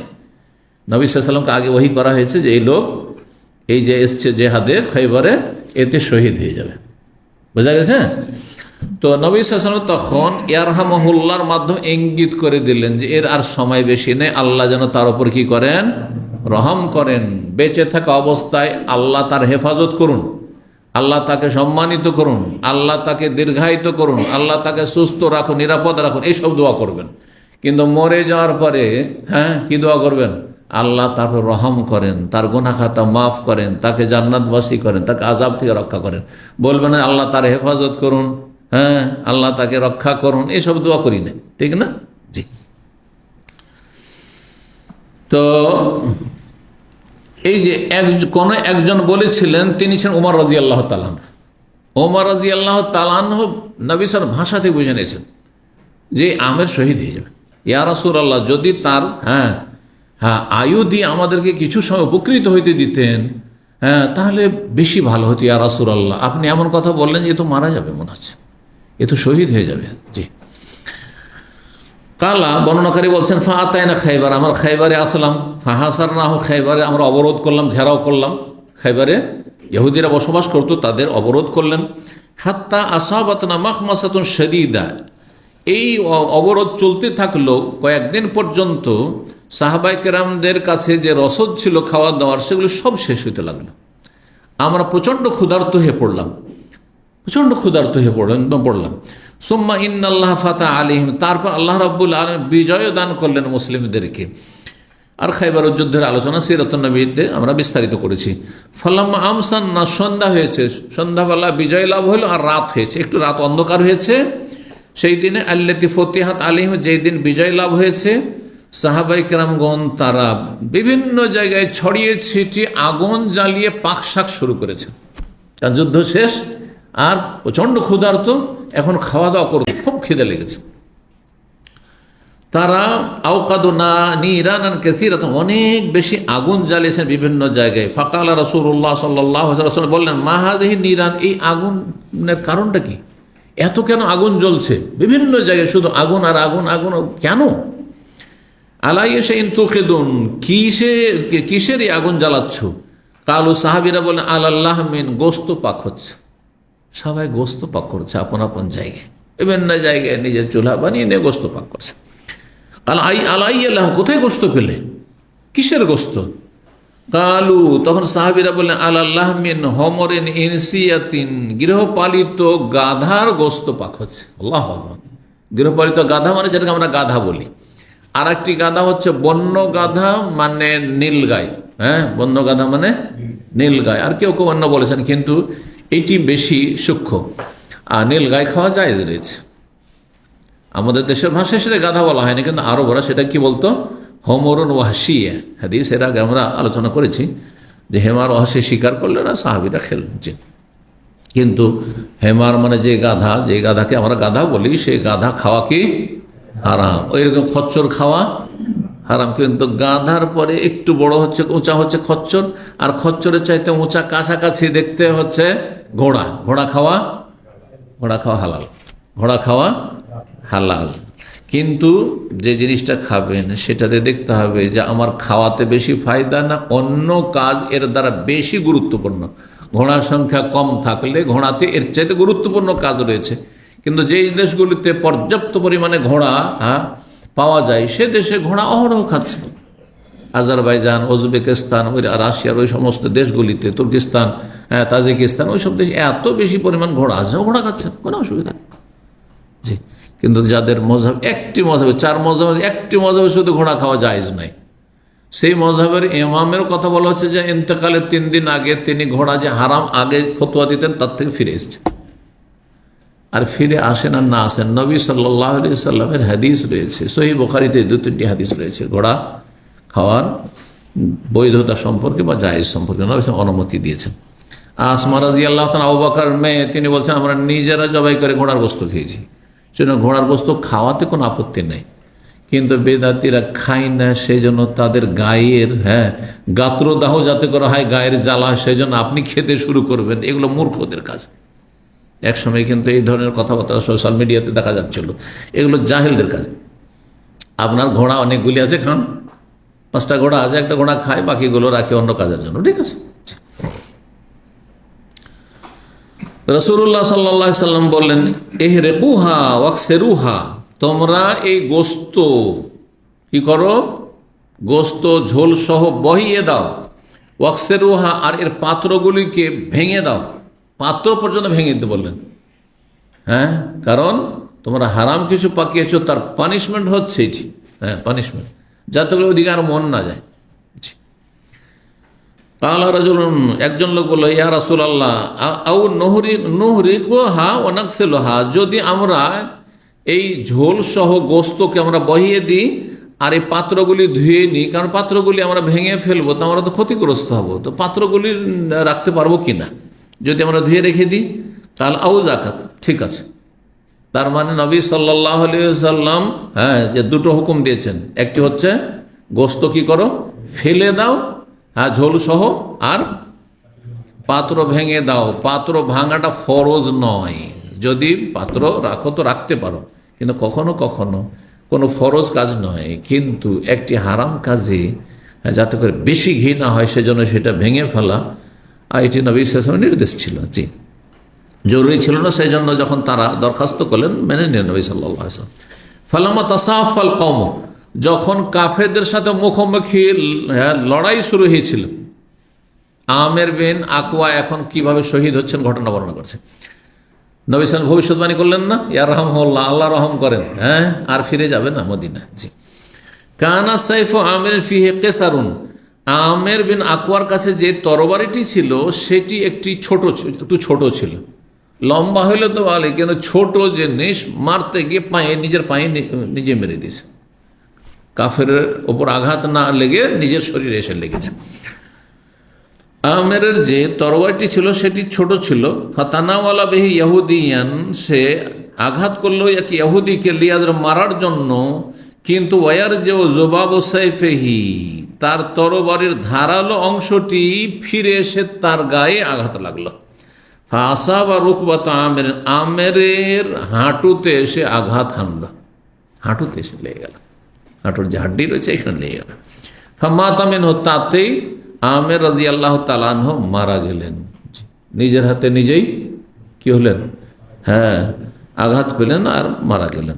নবী সাল্লাল্লাহু আলাইহি ওয়াসাল্লামকে আগে ওহী করা হয়েছে যে এই লোক এই যে এসছে জেহাদে খৈবরে, এতে শহীদ হয়ে যাবে, বোঝা গেছে? তো নবী সাল্লাল্লাহু আলাইহি ওয়াসাল্লাম তখন ইয়ারহামুহুল্লাহর মাধ্যমে ইঙ্গিত করে দিলেন যে এর আর সময় বেশি নেই, আল্লাহ যেন তার উপর কি করেন, রহম করেন। বেঁচে থাকা অবস্থায় আল্লাহ তার হেফাজত করুন, আল্লাহ তাকে সম্মানিত করুন, আল্লাহ তাকে দীর্ঘায়িত করুন, আল্লাহ তাকে সুস্থ রাখুন, নিরাপদ রাখুন, এইসব দোয়া করবেন। কিন্তু মরে যাওয়ার পরে হ্যাঁ কি দোয়া করবেন? আল্লাহ তাকে রহম করেন, তার গুনাহ খাতা মাফ করেন, তাকে জান্নাতবাসী করেন, তাকে আযাব থেকে রক্ষা করেন। বলবেন না আল্লাহ তার হেফাজত করুন, হ্যাঁ আল্লাহ তাকে রক্ষা করুন, এইসব দোয়া করি না, ঠিক না? জি। তো এই যে কোন একজন বলেছিলেন, তিনি ছিলেন ওমর রাদিয়াল্লাহু তাআলা আনহু। ওমর রাদিয়াল্লাহু তাআলা আনহু নবী সাল্লাল্লাহু আলাইহি ওয়াসাল্লাম ভাষাতে বুঝে নিয়েছেন যে আমের শহীদ হয়ে যাবে। ইয়া রাসূলুল্লাহ, যদি তার আয়ু দিয়ে আমাদেরকে কিছু সময় উপকৃত হইতে দিতেন, তাহলে বেশি ভালো হতো। ইয়া রাসূলুল্লাহ, আপনি এমন কথা বললেন যে এ তো মারা যাবে মনে হচ্ছে, এ তো শহীদ হয়ে যাবে। জি। কালা বর্ণনাকারী বলছেন, ফাআতাইনা খাইবার, আমরা খাইবারে আসলাম, ফাহাসারনাহু, খাইবারে আমরা অবরোধ করলাম, ঘেরাও করলাম। খাইবারে ইহুদিরা বসবাস করতো, তাদের অবরোধ করলেন। হাত্তা আসাবাতনা মাখমাসাতুন শাদীদা, এই অবরোধ চলতে থাকলো কয়েকদিন পর্যন্ত। সাহাবায়ে কেরামদের কাছে যে রসদ ছিল খাওয়া দাওয়ার, সেগুলো সব শেষ হইতে লাগলো। আমরা প্রচণ্ড ক্ষুধার্ত হয়ে পড়লাম, পড়লাম। সুম্মা ইন্নাল্লাহ ফাতা আলাইহিম, তারপর আল্লাহ রাব্বুল আলামিন বিজয় দান করলেন মুসলিমদেরকে। আর খাইবার যুদ্ধের আলোচনা সিরাতুন নবীতে আমরা বিস্তারিত করেছি। ফালাম্মা আমসান্না, সন্ধ্যা হয়েছে, সন্ধ্যাবেলা বিজয় লাভ হলো, আর রাত হয়েছে, একটু রাত অন্ধকার হয়েছে। সেই দিনে আল্লাতি ফতিহাত আলাইহিম, যেই দিন বিজয় লাভ হয়েছে, সাহাবায়ে কেরামগণ তারা বিভিন্ন জায়গায় ছড়িয়ে ছিটিয়ে আগুন জ্বালিয়ে পাকশাক শুরু করেছে। তার যুদ্ধ শেষ, আর প্রচণ্ড ক্ষুধার্ত, এখন খাওয়া দাওয়া করতে খুব খিদে লেগেছে। তারা আওকাদনা নিরানান কাসীরাতান, অনেক বেশি আগুন জ্বালিয়েছেন বিভিন্ন জায়গায়। ফাকালা রাসূলুল্লাহ সাল্লাল্লাহু আলাইহি ওয়াসাল্লাম বললেন, মা হাযিহি নিরান, এই আগুনের কারণটা কি? এত কেন আগুন জ্বলছে বিভিন্ন জায়গায়, শুধু আগুন আর আগুন, আগুন কেন? আলাইয়া শাইইন তুকিদুন, কিসের এই আগুন জ্বালাচ্ছ? কালু, সাহাবীরা বলেন, আলাল্লাহ মিন, গোস্ত পাক হচ্ছে। সবাই গোস্ত পাক করছে আপন আপন জায়গায়, বিভিন্ন জায়গায় নিজের চুলা বানিয়ে নিয়ে গোস্ত পাক করছে। আলাইয়াল্লাহ, কোথায় গোস্ত পেলে? কিসের গোস্ত? কালু, তখন সাহাবীরা বললেন, আলাল্লাহ মিন হমরিন ইনসিয়াতিন, গৃহপালিত গাধার গোস্ত পাক হচ্ছে। আল্লাহু আকবার। গৃহপালিত গাধা মানে যেটাকে আমরা গাধা বলি, আর একটি গাধা হচ্ছে বন্য গাধা, মানে নীলগাই। বন্য গাধা মানে নীলগাই, আর কেউ কেউ অন্য বলেছেন, কিন্তু এটি বেশি সূক্ষ্ম। আর নীলগাই খাওয়া জায়েজ রয়েছে। আমাদের দেশের ভাষায় সেটা গাধা বলা হয়নি, কিন্তু আরবরা সেটা কি বলতো? হোমরুন ওয়াহশিয়া। হাদিস এর আগে আমরা আলোচনা করেছি যে হেমার ওয়াহশি শিকার করলে না সাহাবিরা খেলেন। জি, কিন্তু হেমার মানে যে গাধাকে আমরা গাধা বলি, সেই গাধা খাওয়া কি হারাম। ওইরকম খচ্চর খাওয়া হারাম। কিন্তু গাধার পরে একটু বড় হচ্ছে, উঁচা হচ্ছে খচ্চর, আর খচ্চরের চাইতে উঁচা কাছাকাছি দেখতে হচ্ছে ঘোড়া। ঘোড়া খাওয়া হালাল, ঘোড়া খাওয়া হালাল। কিন্তু যে জিনিসটা খাবেন সেটাতে দেখতে হবে যে আমার খাওয়াতে বেশি ফায়দা না অন্য কাজ এর দ্বারা বেশি গুরুত্বপূর্ণ। ঘোড়ার সংখ্যা কম থাকলে ঘোড়াতে এর চাইতে গুরুত্বপূর্ণ কাজ রয়েছে, কিন্তু যেই দেশগুলিতে পর্যাপ্ত পরিমাণে ঘোড়া পাওয়া যায় সে দেশে ঘোড়া অহরহ খাচ্ছে। আজারবাইজান, উজবেকিস্তান, ওই রাশিয়ার ওই সমস্ত দেশগুলিতে, তুর্কিস্তান, তাজিকিস্তান, ওই সব দেশে এত বেশি পরিমাণ ঘোড়া আছে, ঘোড়া খাচ্ছেন, কোনো অসুবিধা নেই। জি, কিন্তু যাদের মজহব একটি মজহবে, 4 মজহবে একটি মজহবে শুধু ঘোড়া খাওয়া জায়েজ নাই, সেই মজহবের ইমামের কথা বলা হচ্ছে যে ইন্তেকালের 3 দিন আগে তিনি ঘোড়া যে হারাম আগে ফতোয়া দিতেন তার থেকে ফিরে এসেছেন। আর ফিরে আসেন আর না আসেন, নবী সাল্লাল্লাহু আলাইহি সাল্লামের হাদিস রয়েছে, সহিহ বুখারীতে 2-3টি হাদিস রয়েছে ঘোড়া খাওয়ার বৈধতা সম্পর্কে বা জায়েজ সম্পর্কে নবী অনুমতি দিয়েছেন। আসমা রাদিয়াল্লাহু তাআলা, আবু বকর মেয়ে, তিনি বলছেন আমরা নিজেরা জবাই করে ঘোড়ার গোশত খেয়েছি, সেজন্য ঘোড়ার গোশত খাওয়াতে কোনো আপত্তি নেই। কিন্তু বেদাতিরা খায় না, সেই জন্য তাদের গায়ের গাত্রদাহ যাতে করা হয়, গায়ের জ্বালা, সেই জন্য আপনি খেতে শুরু করবেন, এগুলো মূর্খদের কাজ। একসময় কিন্তু এই ধরনের কথাবার্তা সোশ্যাল মিডিয়াতে দেখা যাচ্ছিল, এগুলো জাহেলদের কাজ। আপনার ঘোড়া অনেকগুলি আছে, খান, 5টা ঘোড়া আছে, একটা ঘোড়া খায়, বাকিগুলো রাখে অন্য কাজের জন্য, ঠিক আছে। রাসূলুল্লাহ সাল্লাল্লাহু আলাইহি সাল্লাম বললেন ইহরিকুহা ওয়াকসিরুহা, তোমরা এই গোশত কি করো, গোশত ঝোল সহ বহিয়ে দাও, ওয়াকসিরুহা, আর এর পাত্রগুলিকে ভেঙে দাও, পাত্র পর্যন্ত ভেঙে দিতে বললেন। কারণ তোমরা হারাম কিছু পাকিয়েছো, তার পানিশমেন্ট হচ্ছে এটি, পানিশমেন্ট, যাতে করে ওদিকে আর মন না যায়। কালা রাজুলুন, একজন লোক বলল ইয়া রাসূলুল্লাহ আও নুহরিকুহা ওয়া নাগসিলুহা, যদি আমরা এই ঝোল সহ গোশতকে আমরা বহিয়ে দিই আর এই পাত্রগুলি ধুয়ে নিই, কারণ পাত্রগুলি আমরা ভেঙে ফেলবো তো আমরা তো ক্ষতিগ্রস্ত হব, তো পাত্রগুলি রাখতে পারবো কিনা, যদি আমরা ধুয়ে রেখে দিই তাহলে আউ যাকাত, ঠিক আছে। তার মানে নবী সাল্লাল্লাহু আলাইহি ওয়াসাল্লাম যে 2টো হুকুম দিয়েছেন, একটি হচ্ছে গোশত কি করো, ফেলে দাও, ঝোল সহ, আর পাত্র ভেঙে দাও। পাত্র ভাঙাটা ফরজ নয়, যদি পাত্র রাখো তো রাখতে পারো, কিন্তু কখনো কখনো কোনো ফরজ কাজ নয়, কিন্তু একটি হারাম কাজে যাতে করে বেশি ঘি না হয় সেজন্য সেটা ভেঙে ফেলা, আর এটি নবী সাল্লাল্লাহু আলাইহি ওয়াসাল্লামের নির্দেশ ছিল। জি, জরুরি ছিল না, সেই জন্য যখন তারা দরখাস্ত করলেন মেনে নিলেন নবী সাল্লাল্লাহু আলাইহি ওয়াসাল্লাম। ফালাম্মা তাসাফাল কওম, যখন কাফেরদের সাথে মুখোমুখি লড়াই শুরু হয়েছিল, আমের বিন আকওয়া এখন কিভাবে শহীদ হচ্ছেন ঘটনা বর্ণনা করছে। নবী সাল্লাল্লাহু ভবিষ্যৎবাণী করলেন না, ইয়া রাহমাহুল্লাহ, আল্লাহ রহম করেন, আর ফিরে যাবে না মদিনা। জি, কানা সাইফু আমির ফিহি কিসারুন, আমের বিন আকওয়ার কাছে যে তরবারিটি ছিল সেটি একটু ছোট ছিল, লম্বা হইলে তো ভালো, কিন্তু ছোট জিনিস মারতে গিয়ে নিজের পায়ে নিজে মেরে দিয়েছে, কাফের ওপর আঘাত না লেগে নিজের শরীরে এসে লেগেছে। আমেরের যে তরবারিটি ছিল সেটি ছোট ছিল, ফাতানাওয়ালা বিহি ইহুদিয়ান, সে আঘাত করলো এক ইহুদিকে লিয়াদ মারার জন্য, কিন্তু ওয়ার যে জবাব সাইফেহি, তার তরবারির ধারালো অংশটি ফিরে এসে তার গায়ে আঘাত লাগলো। ফাসাবা রুকবাত আমের, আমেরের হাঁটুতে এসে আঘাত হানলো, হাঁটুতে এসে লেগে গেল, হাঁটুর যে হাড্ডি রয়েছে এখানে লেগে গেল। ফামাতামিন, তাতেই আমের রাদিয়াল্লাহু তাআলা আনহু মারা গেলেন, নিজের হাতে নিজেই কি হলেন, আঘাত পেলেন আর মারা গেলেন।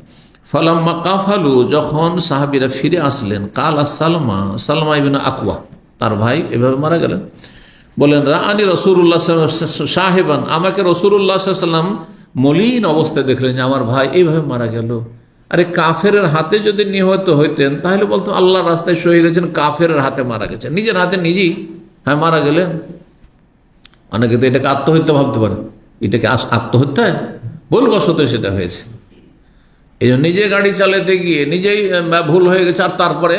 ফালাম্মা কাফালু, যখন সাহাবীরা ফিরে আসলেন, কালা সালমা ইবনে আকওয়া, তার ভাই এভাবে মারা গেলেন, বলেন রাআনি রাসূলুল্লাহ সাহেবান, আমাকে রাসূলুল্লাহ সাল্লাল্লাহু আলাইহি ওয়াসাল্লাম মলিন অবস্থায় দেখলেন যে আমার ভাই এইভাবে মারা গেল। আরে কাফের হাতে যদি নিহত হইতেন তাহলে বলতো আল্লাহর রাস্তায় শহীদ হয়েছেন, কাফের হাতে মারা গেছেন, নিজের হাতে নিজেই মারা গেলেন। অনেকে তো এটাকে আত্মহত্যা ভাবতে পারে, এটাকে আত্মহত্যা ভুলবশত সেটা হয়েছে। এই জন্য নিজে গাড়ি চালাতে গিয়ে নিজেই ভুল হয়ে গেছে, আর তারপরে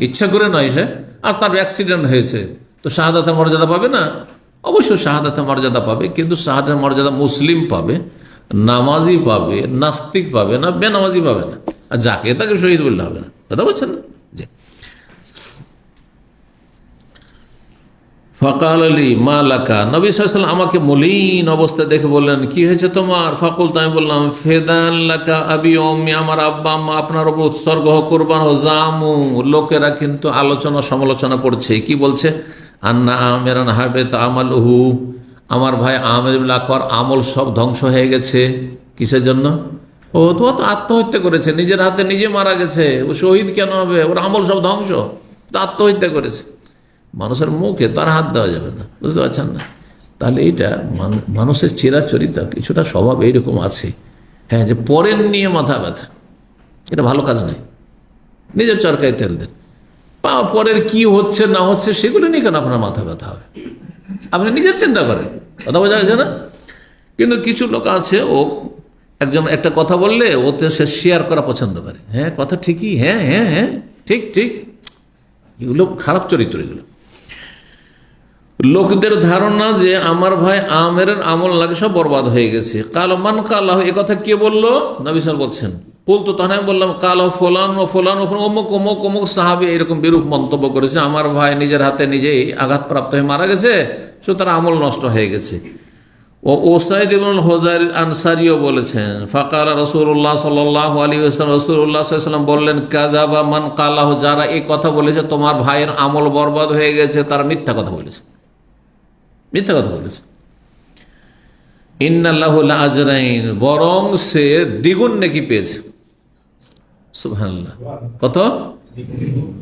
ইচ্ছা করে নয় সে, আর তার অ্যাক্সিডেন্ট হয়েছে, তো শাহাদাতের মর্যাদা পাবে না? অবশ্যই শাহাদাতের মর্যাদা পাবে, কিন্তু শাহাদাতের মর্যাদা মুসলিম পাবে, নামাজি পাবে, নাস্তিক পাবে না, বেনামাজি পাবে না। আর যাকে তাকে শহীদ বললে হবে না। কথা বলছেন না? জি। ফাকাল আলী মা লাকা, নবী সাল্লাল্লাহু আলাইহি ওয়াসাল্লাম আমাকে মলিন অবস্থা দেখে বললেন, কি হয়েছে তোমার? ফাকুল, আমি বললাম, ফেদান লাকা আবি ওয়া উম্মি, আমার আব্বা আম্মা আপনার উপর উৎসর্গ হোক, কুরবান ও জামু। লোকেরা কিন্তু আলোচনা সমালোচনা করছে, কি বলছে? আন্না আমেরান হাবেত আমালহু, আমার ভাই আমের ইবনে আকওয়ার আমল সব ধ্বংস হয়ে গেছে। কিসের জন্য? ও তো আত্মহত্যা করেছে, নিজের হাতে নিজে মারা গেছে, ও শহীদ কেন হবে? ওর আমল সব ধ্বংস, তো আত্মহত্যা করেছে। মানুষের মুখে তার হাত দেওয়া যাবে না, বুঝতে পারছেন না? তাহলে এইটা মানুষের চিরাচরিত কিছুটা স্বভাব এইরকম আছে, হ্যাঁ, যে পরের নিয়ে মাথা ব্যথা, এটা ভালো কাজ নয়। নিজের চরকায় তেল দেন, পরের কি হচ্ছে না হচ্ছে সেগুলো নিয়ে কেন আপনার মাথা ব্যথা হবে? আপনি নিজের চিন্তা করেন, কথা বোঝা গেছে না? কিন্তু কিছু লোক আছে, ও একজন একটা কথা বললে ওতে সে শেয়ার করা পছন্দ করে, হ্যাঁ কথা ঠিকই, হ্যাঁ হ্যাঁ হ্যাঁ ঠিক ঠিক, এগুলো খারাপ চরিত্র। এগুলো লোকদের ধারণা যে আমার ভাই আমের আমল লাগে সব বরবাদ হয়ে গেছে। কালো মান কালাহ, এ কথা কে বললো? নবী সাল্লাল্লাহু আলাইহি ওয়াসাল্লাম বলছেন। বলতো তখন আমি বললাম, কালো ফলান ও ফলান ও অমুক অমুক অমুক সাহাবী এরকম বিরূপ মন্তব্য করেছে, আমার ভাই নিজের হাতে নিজেই আঘাতপ্রাপ্ত হয়ে মারা গেছে, সুতরাং আমল নষ্ট হয়ে গেছে। ও ওসাইদ ইবনুল হুযাইর আনসারীও বলেছেন, ফাকালা রাসূলুল্লাহ সাল্লাল্লাহু আলাইহি ওয়াসাল্লাম, রাসূলুল্লাহ সাল্লাল্লাহু আলাইহি ওয়াসাল্লাম বললেন, কাযাবা মান কালাহ, যারা এই কথা বলেছে তোমার ভাইয়ের আমল বরবাদ হয়ে গেছে, তারা মিথ্যা কথা বলেছে, মিথ্যা কথা বলেছে। ইন্নাল্লাহু লা আজরাইন, বরং সে দ্বিগুণ নেকি পেয়েছে। সুবহানাল্লাহ, কত?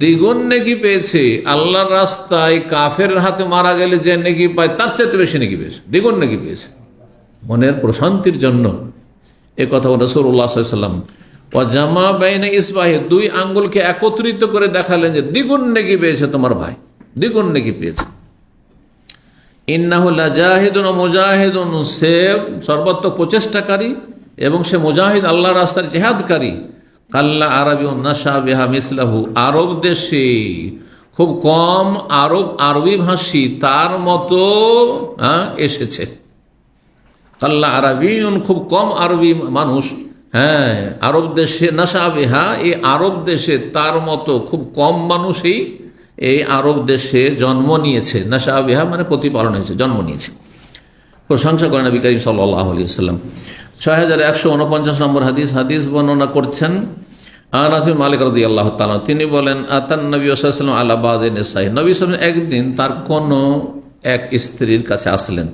দ্বিগুণ নেকি পেয়েছে। আল্লাহর রাস্তায় কাফের হাতে মারা গেলে যে নেকি পায় তার চাইতে বেশি নেকি পেয়েছে, দ্বিগুণ নেকি পেয়েছে। মনের প্রশান্তির জন্য এ কথা রাসূলুল্লাহ সাল্লাল্লাহু আলাইহি ওয়াসাল্লাম ওয়া জামা বাইনা ইসবাহি, দুই আঙ্গুলকে একত্রিত করে দেখালেন যে দ্বিগুণ নেকি পেয়েছে তোমার ভাই, দ্বিগুণ নেকি পেয়েছে। ইন্নাহু লাজাহিদুন ওয়া মুজাহিদুন, সে সর্বাত্মক প্রচেষ্টাকারী এবং সে মুজাহিদ, আল্লাহর রাস্তায় জিহাদকারী। কাল্লা আরবি নাশা বিহা মিসলাহু, আরব দেশে খুব কম আরবি ভাষী তার মতো এসেছে। কাল্লা আরবিউন, খুব কম আরবি মানুষ, হ্যাঁ, আরব দেশে নাশা বিহা, এই আরব দেশে তার মতো খুব কম মানুষই এই আরব দেশে জন্ম নিয়েছে। নাশা বিহা মানে প্রতিপালন হয়েছে, জন্ম নিয়েছে। প্রশংসা করেন নবী করিম সাল্লাল্লাহু আলাইহি ওয়াসাল্লাম। 6149 নম্বর হাদিস বর্ণনা করছেন আনাস বিন মালিক রাদিয়াল্লাহু তাআলা, তিনি বলেন, আতান নবী সাল্লাল্লাহু আলাইহি ওয়াসাল্লাম আলা বাযি নিসাই, নবী সাল্লাল্লাহু আলাইহি ওয়াসাল্লাম একদিন তার কোন এক স্ত্রীর কাছে আসলেন।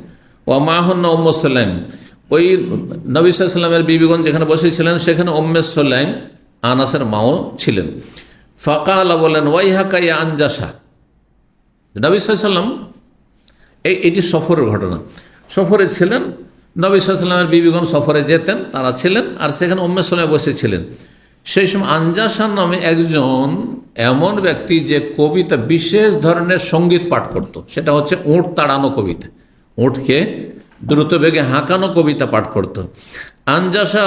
ওয়া মাহুন্না উম্মু সুলাইম, ওই নবী সাল্লাল্লাহু আলাইহি ওয়াসাল্লামের বিবিগণ যেখানে বসেছিলেন সেখানে উম্মে সুলাইম আনাসের মাও ছিলেন। ফাকালা, বলেন, ওয়াইহাকা ইয়া আনজাসা। নবী সাল্লাল্লাহু আলাইহি ওয়াসাল্লাম, এটি সফরের ঘটনা, সফরে ছিলেন নবী সাল্লাল্লাহু আলাইহি ওয়াসাল্লামের বিবিগণ, সফরে যেতেন, তারা ছিলেন, আর সেখানে উম্মে সুলাইম বসেছিলেন। সেই সময় আনজাসা নামে একজন এমন ব্যক্তি যে কবিতা, বিশেষ ধরনের সঙ্গীত পাঠ করত, সেটা হচ্ছে উট তাড়ানো কবিতা, উটকে দ্রুত বেগে হাঁকানো কবিতা পাঠ করত। আনজাসা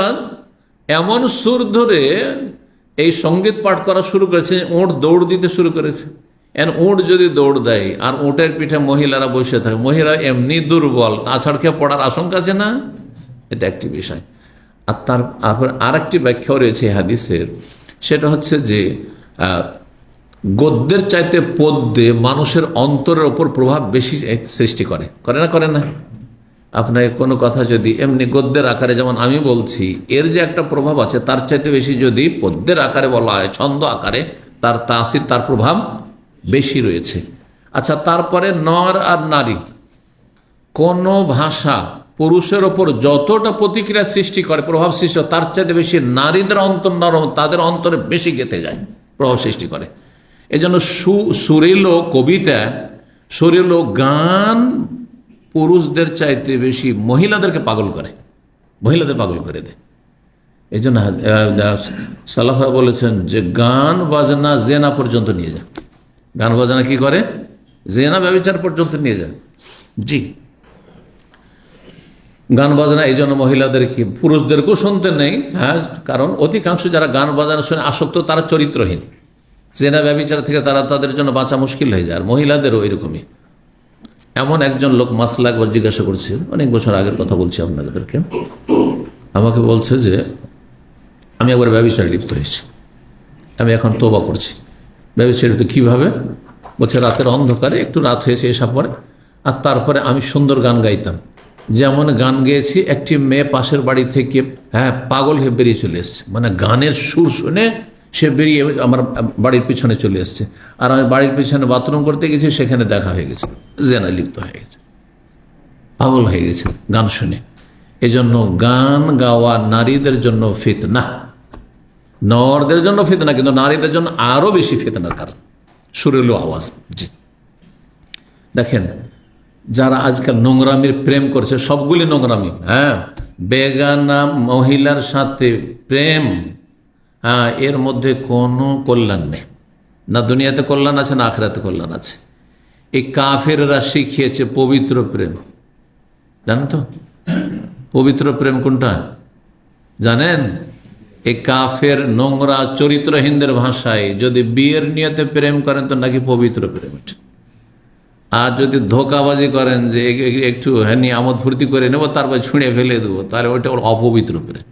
এমন সুর ধরে এই সঙ্গীত পাঠ করা শুরু করেছে, উট দৌড় দিতে শুরু করেছে। উট যদি দৌড় দেয় আর উটের পিঠে মহিলারা বসে থাকে, মহিলা এমনি দুর্বল, তাছাড়া খেয়ে পড়ার আশঙ্কা আছে না, এটা একটি বিষয়। আর তারপর আরেকটি ব্যাখ্যা রয়েছে হাদিসের, সেটা হচ্ছে যে গদ্যের চাইতে পদ্যে মানুষের অন্তরের ওপর প্রভাব বেশি সৃষ্টি করে, করে না? আপনার কোনো কথা যদি এমনি গদ্যের আকারে, যেমন আমি বলছি, এর যে একটা প্রভাব আছে তার চাইতে বেশি যদি পদ্যের আকারে বলা হয়, ছন্দ আকারে, তার তাসির, তার প্রভাব বেশি রয়েছে। আচ্ছা, তারপরে নর আর নারী, কোন ভাষা পুরুষের ওপর যতটা প্রতিক্রিয়া সৃষ্টি করে, প্রভাব সৃষ্টি করে, তার চাইতে বেশি নারীদের অন্তর নরম, তাদের অন্তরে বেশি গেঁথে যায়, প্রভাব সৃষ্টি করে। এই জন্য সুরেলো কবিতা, সুরেলো গান পুরুষদের চাইতে বেশি মহিলাদেরকে পাগল করে, মহিলাদের পাগল করে দেয়। এই জন্য সালাফা বলেছেন যে গান বাজনা জেনা পর্যন্ত নিয়ে যায়, গান বাজনা কি করে, জেনা ব্যভিচার পর্যন্ত নিয়ে যায়। জি, গান বাজনা এই জন্য মহিলাদেরকে, পুরুষদেরকেও শুনতে নেই। হ্যাঁ, কারণ অধিকাংশ যারা গান বাজনা শুনে আসক্ত তারা চরিত্রহীন, জেনা ব্যভিচার থেকে তাদের জন্য বাঁচা মুশকিল হয়ে যায়। আর মহিলাদেরও এরকমই। এমন একজন লোক মাসলা একবার জিজ্ঞাসা করছে, অনেক বছর আগের কথা বলছি আপনাদেরকে, আমাকে বলছে যে আমি একবার ব্যভিচারে লিপ্ত হয়েছি, আমি এখন তওবা করছি। ব্যভিচারে লিপ্ত কীভাবে? বলছে রাতের অন্ধকারে, একটু রাত হয়েছে এসব পরে, আর তারপরে আমি সুন্দর গান গাইতাম, যেমন গান গেয়েছি একটি মেয়ে পাশের বাড়ি থেকে পাগল হয়ে বেরিয়ে চলে এসছে, মানে গানের সুর শুনে সে বেরিয়ে আমার বাড়ির পিছনে চলে এসছে, আর আমি বাড়ির পিছনে বাথরুম করতে গেছি, সেখানে দেখা হয়ে গেছে, জেনা লিপ্ত হয়ে গেছে, পাগল হয়ে গেছে গান শুনে। এজন্য গান গাওয়া নারীদের জন্য ফিতনা, নরদের জন্য ফিতনা, কিন্তু নারীদের জন্য আরো বেশি ফিতনার কারণ সুরেলো আওয়াজ। জি, দেখেন যারা আজকাল নোংরামির প্রেম করছে, সবগুলি নোংরামি। হ্যাঁ, বেগানা মহিলার সাথে প্রেম, হ্যাঁ, এর মধ্যে কোনো কল্যাণ নেই, না দুনিয়াতে কল্যাণ আছে না আখিরাতে কল্যাণ আছে। এই কাফেররা শিখিয়েছে পবিত্র প্রেম, জানেন তো পবিত্র প্রেম কোনটা জানেন? এই কাফের নোংরা চরিত্রহীনদের ভাষায় যদি বিয়ের নিয়তে প্রেম করেন তো নাকি পবিত্র প্রেম। আর যদি ধোকাবাজি করেন যে একটু আমোদ ফুর্তি করে নেবো তারপর ছুঁড়ে ফেলে দেবো, তাহলে ওইটা অপবিত্র প্রেম।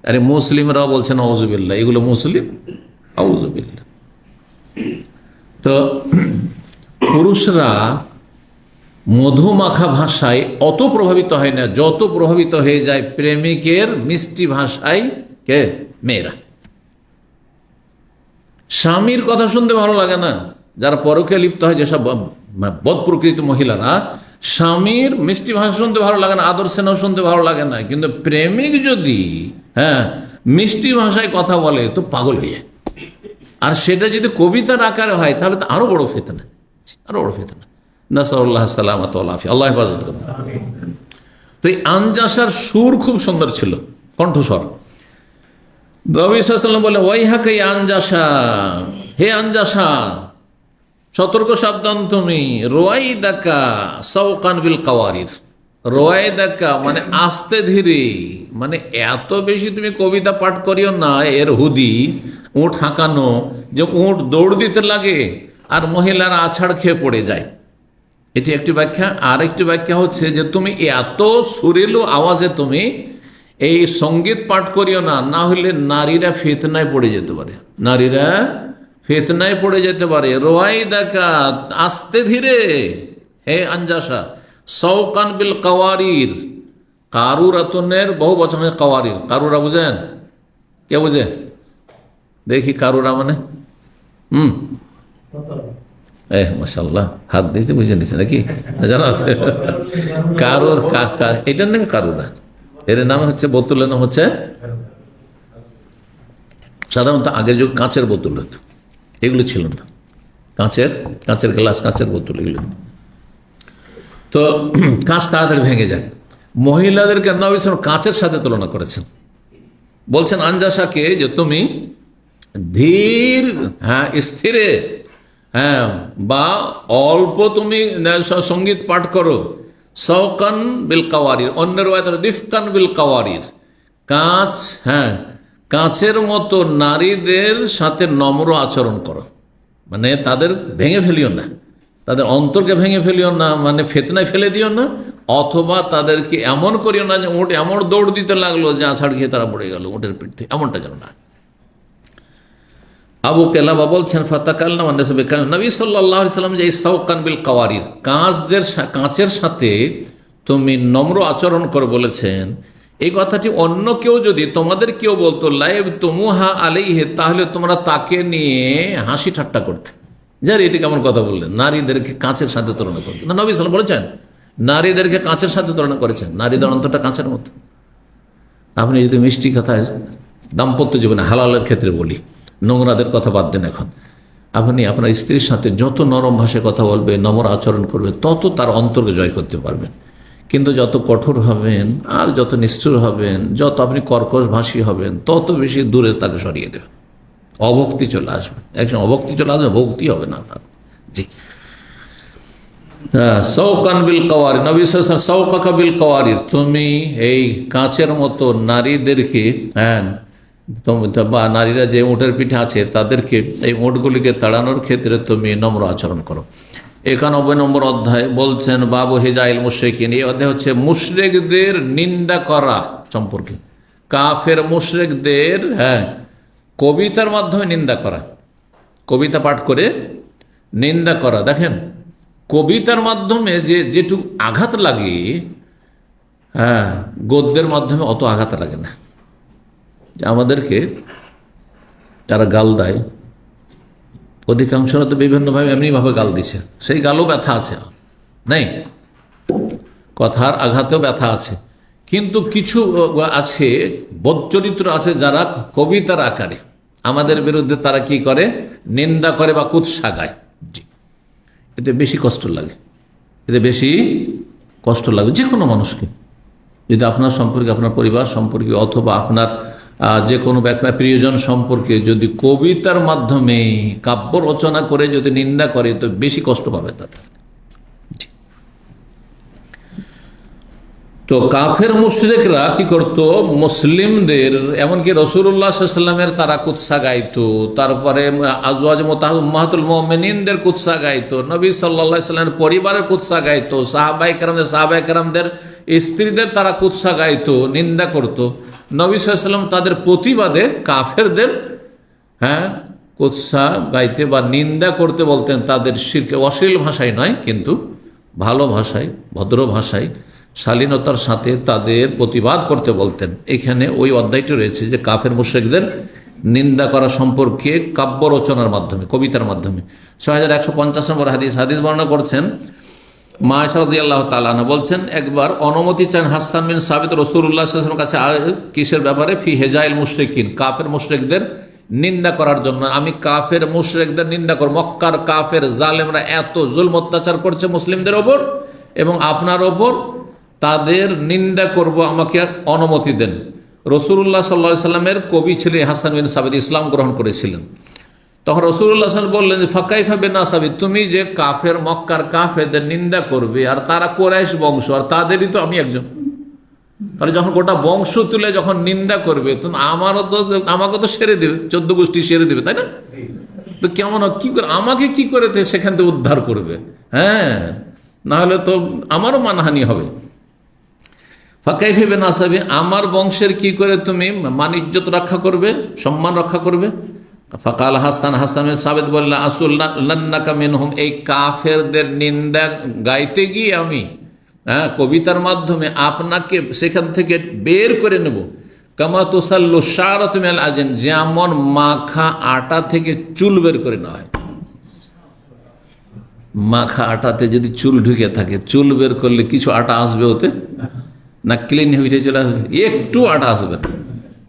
আরে মুসলিমরাও বলছেন আউযুবিল্লাহ, এগুলো মুসলিম, আউযুবিল্লাহ। তো পুরুষরা মধুমাখা ভাষায় অত প্রভাবিত হয় না যত প্রভাবিত হয়ে যায় প্রেমিকের মিষ্টি ভাষায় কে? মেয়েরা। স্বামীর কথা শুনতে ভালো লাগে না, যারা পরকে লিপ্ত হয়, যেসব বদ প্রকৃত মহিলারা, স্বামীর মিষ্টি ভাষা শুনতে ভালো লাগে না, আদর স্নেহ শুনতে ভালো লাগে না, কিন্তু প্রেমিক যদি মিষ্টি ভাষায় কথা বলে তো পাগল হয়ে যায়। আর সেটা যদি কবিতার আকারে হয় তাহলে তো আরো বড় ফিতনা, আরো বড় ফিতনা। নাসাল্লাহ সালামাত ওয়াল আফিয়া, আল্লাহ হেফাজত করুন। তো এই আনজাসার সুর খুব সুন্দর ছিল, কণ্ঠস্বর। নবী সাল্লাল্লাহু আলাইহি ওয়াসাল্লাম বলে, ওয়াইহাকা ইয়া আনজাসা, হে আনজাসা সতর্ক সাবধান তুমি, রোয়াইদাকা সাওকান বিল কাওয়ারির। রোয়াইদাকা মানে আস্তে ধীরে, মানে এত বেশি তুমি কবিতা পাঠ করিও না, এর হুদি উঁট হাঁকানো, যে উঁট দৌড় দিতে লাগে আর মহিলারা আছাড় খেয়ে পড়ে যায়, এটি একটি ব্যাখ্যা। আর একটি ব্যাখ্যা হচ্ছে যে তুমি এত সুরেলো আওয়াজে তুমি এই সঙ্গীত পাঠ করিও না, না হলে নারীরা ফিতনায় পড়ে যেতে পারে, নারীরা ফিতনায় পড়ে যেতে পারে। রোয়াই দেখা আস্তে ধীরে, হে আনজাসা, সাওকান বিল কাওয়ারির, কারুরাতনের বহু বচন হয় কাওয়ারির। কারুরা বুঝেন? কে বুঝে? দেখি কারুরা মানে মাশাআল্লাহ, হাত দিয়েছে, বুঝে নিছে নাকি, জানা আছে? কারুর এটার নাম কারুরা, এর নাম হচ্ছে, বোতলের নাম হচ্ছে, সাধারণত আগের যুগ কাঁচের বোতল হতো, এগুলো ছিল না, কাঁচের গ্লাস, কাঁচের বোতল এগুলো। তো কাঁচ তাড়াতাড়ি ভেঙে যায়। মহিলাদেরকে নবী সাল্লাল্লাহু আলাইহি ওয়াসাল্লাম কাঁচের সাথে তুলনা করেছেন, বলছেন আনজাসাকে যে তুমি ধীর, স্থিরে, বা অল্প তুমি সঙ্গীত পাঠ করো। সাওকান বিল কাওয়ারির, অন্যের রিফকান বিল কাওয়ারির, কাঁচের মতো নারীদের সাথে নম্র আচরণ করো, মানে তাদের ভেঙে ফেলিও না, তাদের অন্তরকে ভেঙে ফেলিও না, মানে ফিতনায় ফেলে দিও না, অথবা তাদেরকে এমন করিও না যে উঠ এমন দৌড় দিতে লাগলো যে আছাড় খেয়ে তারা পড়ে গেল উঠের পিঠ থেকে, এমনটা যেন না। আবু কেলাবা বলছেন, ফাতাকাল্লাম নবী সাল্লাল্লাহু আলাইহি ওয়াসাল্লাম যে এই সাওকান বিল কাওয়ারির, কাঁচের সাথে তুমি নম্র আচরণ করে বলেছেন, এই কথাটি অন্য কেউ যদি তোমাদের কেউ বলতো লাইব তুমুহা আলাইহি, তাহলে তোমরা তাকে নিয়ে হাসি ঠাট্টা করতে, যার এটি কেমন কথা বললেন, নারীদেরকে কাঁচের সাথে তুলনা করতে। না, নবী সাল্লাল্লাহু বলেছেন নারীদেরকে কাঁচের সাথে তুলনা করেছেন, নারীদের অন্তরটা কাঁচের মতো। আপনি যদি মিষ্টি কথা দাম্পত্য জীবনে হালালের ক্ষেত্রে বলি, নোংরাদের কথা বাদ দেন, এখন আপনি আপনার স্ত্রীর সাথে যত নরম ভাষায় কথা বলবে, নম্র আচরণ করবে, তত তার অন্তরকে জয় করতে পারবেন। কিন্তু যত কঠোর হবেন আর যত নিষ্ঠুর হবেন, যত আপনি কর্কশ ভাষী হবেন, তত বেশি দূরে তাকে সরিয়ে দেবেন, অভক্তি চলে আসবে, একজন অভক্তি চলে আসবে, ভক্তি হবে না আপনার। জি, সৌকান বিল কওয়ারি, নবী সাল্লাল্লাহু আলাইহি ওয়াসাল্লাম সৌকাকা বিল কওয়ারির, তুমি এই কাঁচের মতো নারীদেরকে, হ্যাঁ, বা নারীরা যে উটের পিঠে আছে তাদেরকে, এই উটগুলিকে তাড়ানোর ক্ষেত্রে তুমি নম্র আচরণ করো। 91 নম্বর অধ্যায় বলছেন বাবু হেজাইল মুশরিকিন, এই অধ্যায় হচ্ছে মুশরিকদের নিন্দা করা সম্পর্কে। কাফের মুশরিকদের, হ্যাঁ, কবিতার মাধ্যমে নিন্দা করা, কবিতা পাঠ করে নিন্দা করা। দেখেন, কবিতার মাধ্যমে যেটুকু আঘাত লাগে, হ্যাঁ, গদ্যের মাধ্যমে অত আঘাত লাগে না। আমাদেরকে যারা গাল দেয়, অধিকাংশরা তো বিভিন্নভাবে এমনিভাবে গাল দিছে, সেই গালও ব্যথা আছে, নেই, কথার আঘাতেও ব্যথা আছে। কিন্তু কিছু আছে, বদচরিত্র আছে, যারা কবিতার আকারে আমাদের বিরুদ্ধে তারা কি করে, নিন্দা করে বা কুৎসা গায়। জি, এতে বেশি কষ্ট লাগে, এতে বেশি কষ্ট লাগে যে কোনো মানুষকে। যদি আপনার সম্পর্কে, আপনার পরিবার সম্পর্কে, অথবা আপনার যে কোনো ব্যক্তি প্রিয়জন সম্পর্কে যদি কবিতার মাধ্যমে কাব্য রচনা করে যদি নিন্দা করে, তো বেশি কষ্ট পাবে তারা। তো কাফের মুশরিকরা কি করত, মুসলিমদের, এমনকি রাসূলুল্লাহ সাল্লাল্লাহু আলাইহি ওয়াসাল্লামের তারা কুৎসা গাইতো, তারপরে আজওয়াজ উম্মাহাতুল মুমিনিনদের কুৎসা গাইতো, নবী সাল্লাল্লাহু আলাইহি ওয়াসাল্লামের পরিবারের কুৎসা গাইতো, সাহাবায়ে কেরামদের স্ত্রীদের তারা কুৎসা গাইতো, নিন্দা করত। নবী সাল্লাল্লাহু আলাইহি ওয়াসাল্লাম তাদের প্রতিবাদে কাফেরদের, হ্যাঁ, কুৎসা গাইতে বা নিন্দা করতে বলতেন। তাদের শিরকে অশ্লীল ভাষায় নয়, কিন্তু ভালো ভাষায়, ভদ্র ভাষায়, শালীনতার সাথে তাদের প্রতিবাদ করতে বলতেন। এখানে ওই অধ্যায়টি রয়েছে যে কাফের মুশরিকদের নিন্দা করা সম্পর্কে কাব্য রচনার মাধ্যমে, কবিতার মাধ্যমে। 6150 নম্বর হাদিস বর্ণনা করছেন মা আয়েশা রাদিয়াল্লাহু তাআলা আনহা বলছেন, একবার অনুমতি চান হাসান বিন সাবিত রাসূলুল্লাহ সাল্লাল্লাহু আলাইহি ওয়াসাল্লামের কাছে, কিসের ব্যাপারে, ফি হেজাইল মুশরিকিন, কাফের মুশরিকদের নিন্দা করার জন্য। আমি কাফের মুশরিকদের নিন্দা করব, মক্কার কাফের জালেমরা এত জুলম অত্যাচার করছে মুসলিমদের ওপর এবং আপনার ওপর, তাদের নিন্দা করব, আমাকে অনুমতি দেন। রাসূলুল্লাহ সাল্লাল্লাহু আলাইহি ওয়াসাল্লামের কবি ছিলেন হাসান বিন সাবিত, ইসলাম গ্রহণ করেছিলেন। তখন রাসূলুল্লাহ সাল্লাল্লাহু আলাইহি ওয়াসাল্লাম বললেন, ফাকাইফা বিনা সাবিত, তুমি যে কাফের, মক্কার কাফেরদের নিন্দা করবে, আর তারা কুরাইশ বংশ, আর তাদেরই তো আমি একজন। তাহলে যখন গোটা বংশ তুলে যখন নিন্দা করবে, তো আমাকে তো সেরে দেবে, 14 গোষ্ঠী সেরে দেবে, তাই না? তো কেমন, কি করে আমাকে, কি করে সেখান থেকে উদ্ধার করবে? হ্যাঁ, না হলে তো আমারও মানহানি হবে। ফাকাইফা বিনা সাবিত, আমার বংশের কি করে তুমি মান ইজ্জত রক্ষা করবে, সম্মান রক্ষা করবে? ফাকাল হাসান বিন সাবিত বললেন, আসুল্লান্নাকা মিনহুম, এই কাফেরদের নিন্দা গাইতে গিয়ে আমি, হ্যাঁ, কবিতার মাধ্যমে আপনাকে সেখান থেকে বের করে নেব। কামা তুসাল্লু শারাতু মিনাল আজিন, যেমন মাখা আটা থেকে চুল বের করে নেওয়া হয়। মাখা আটাতে যদি চুল ঢুকে থাকে, চুল বের করলে কিছু আটা আসবে ওতে না, ক্লিন হয়ে চলে আসবে, একটু আটা আসবে না,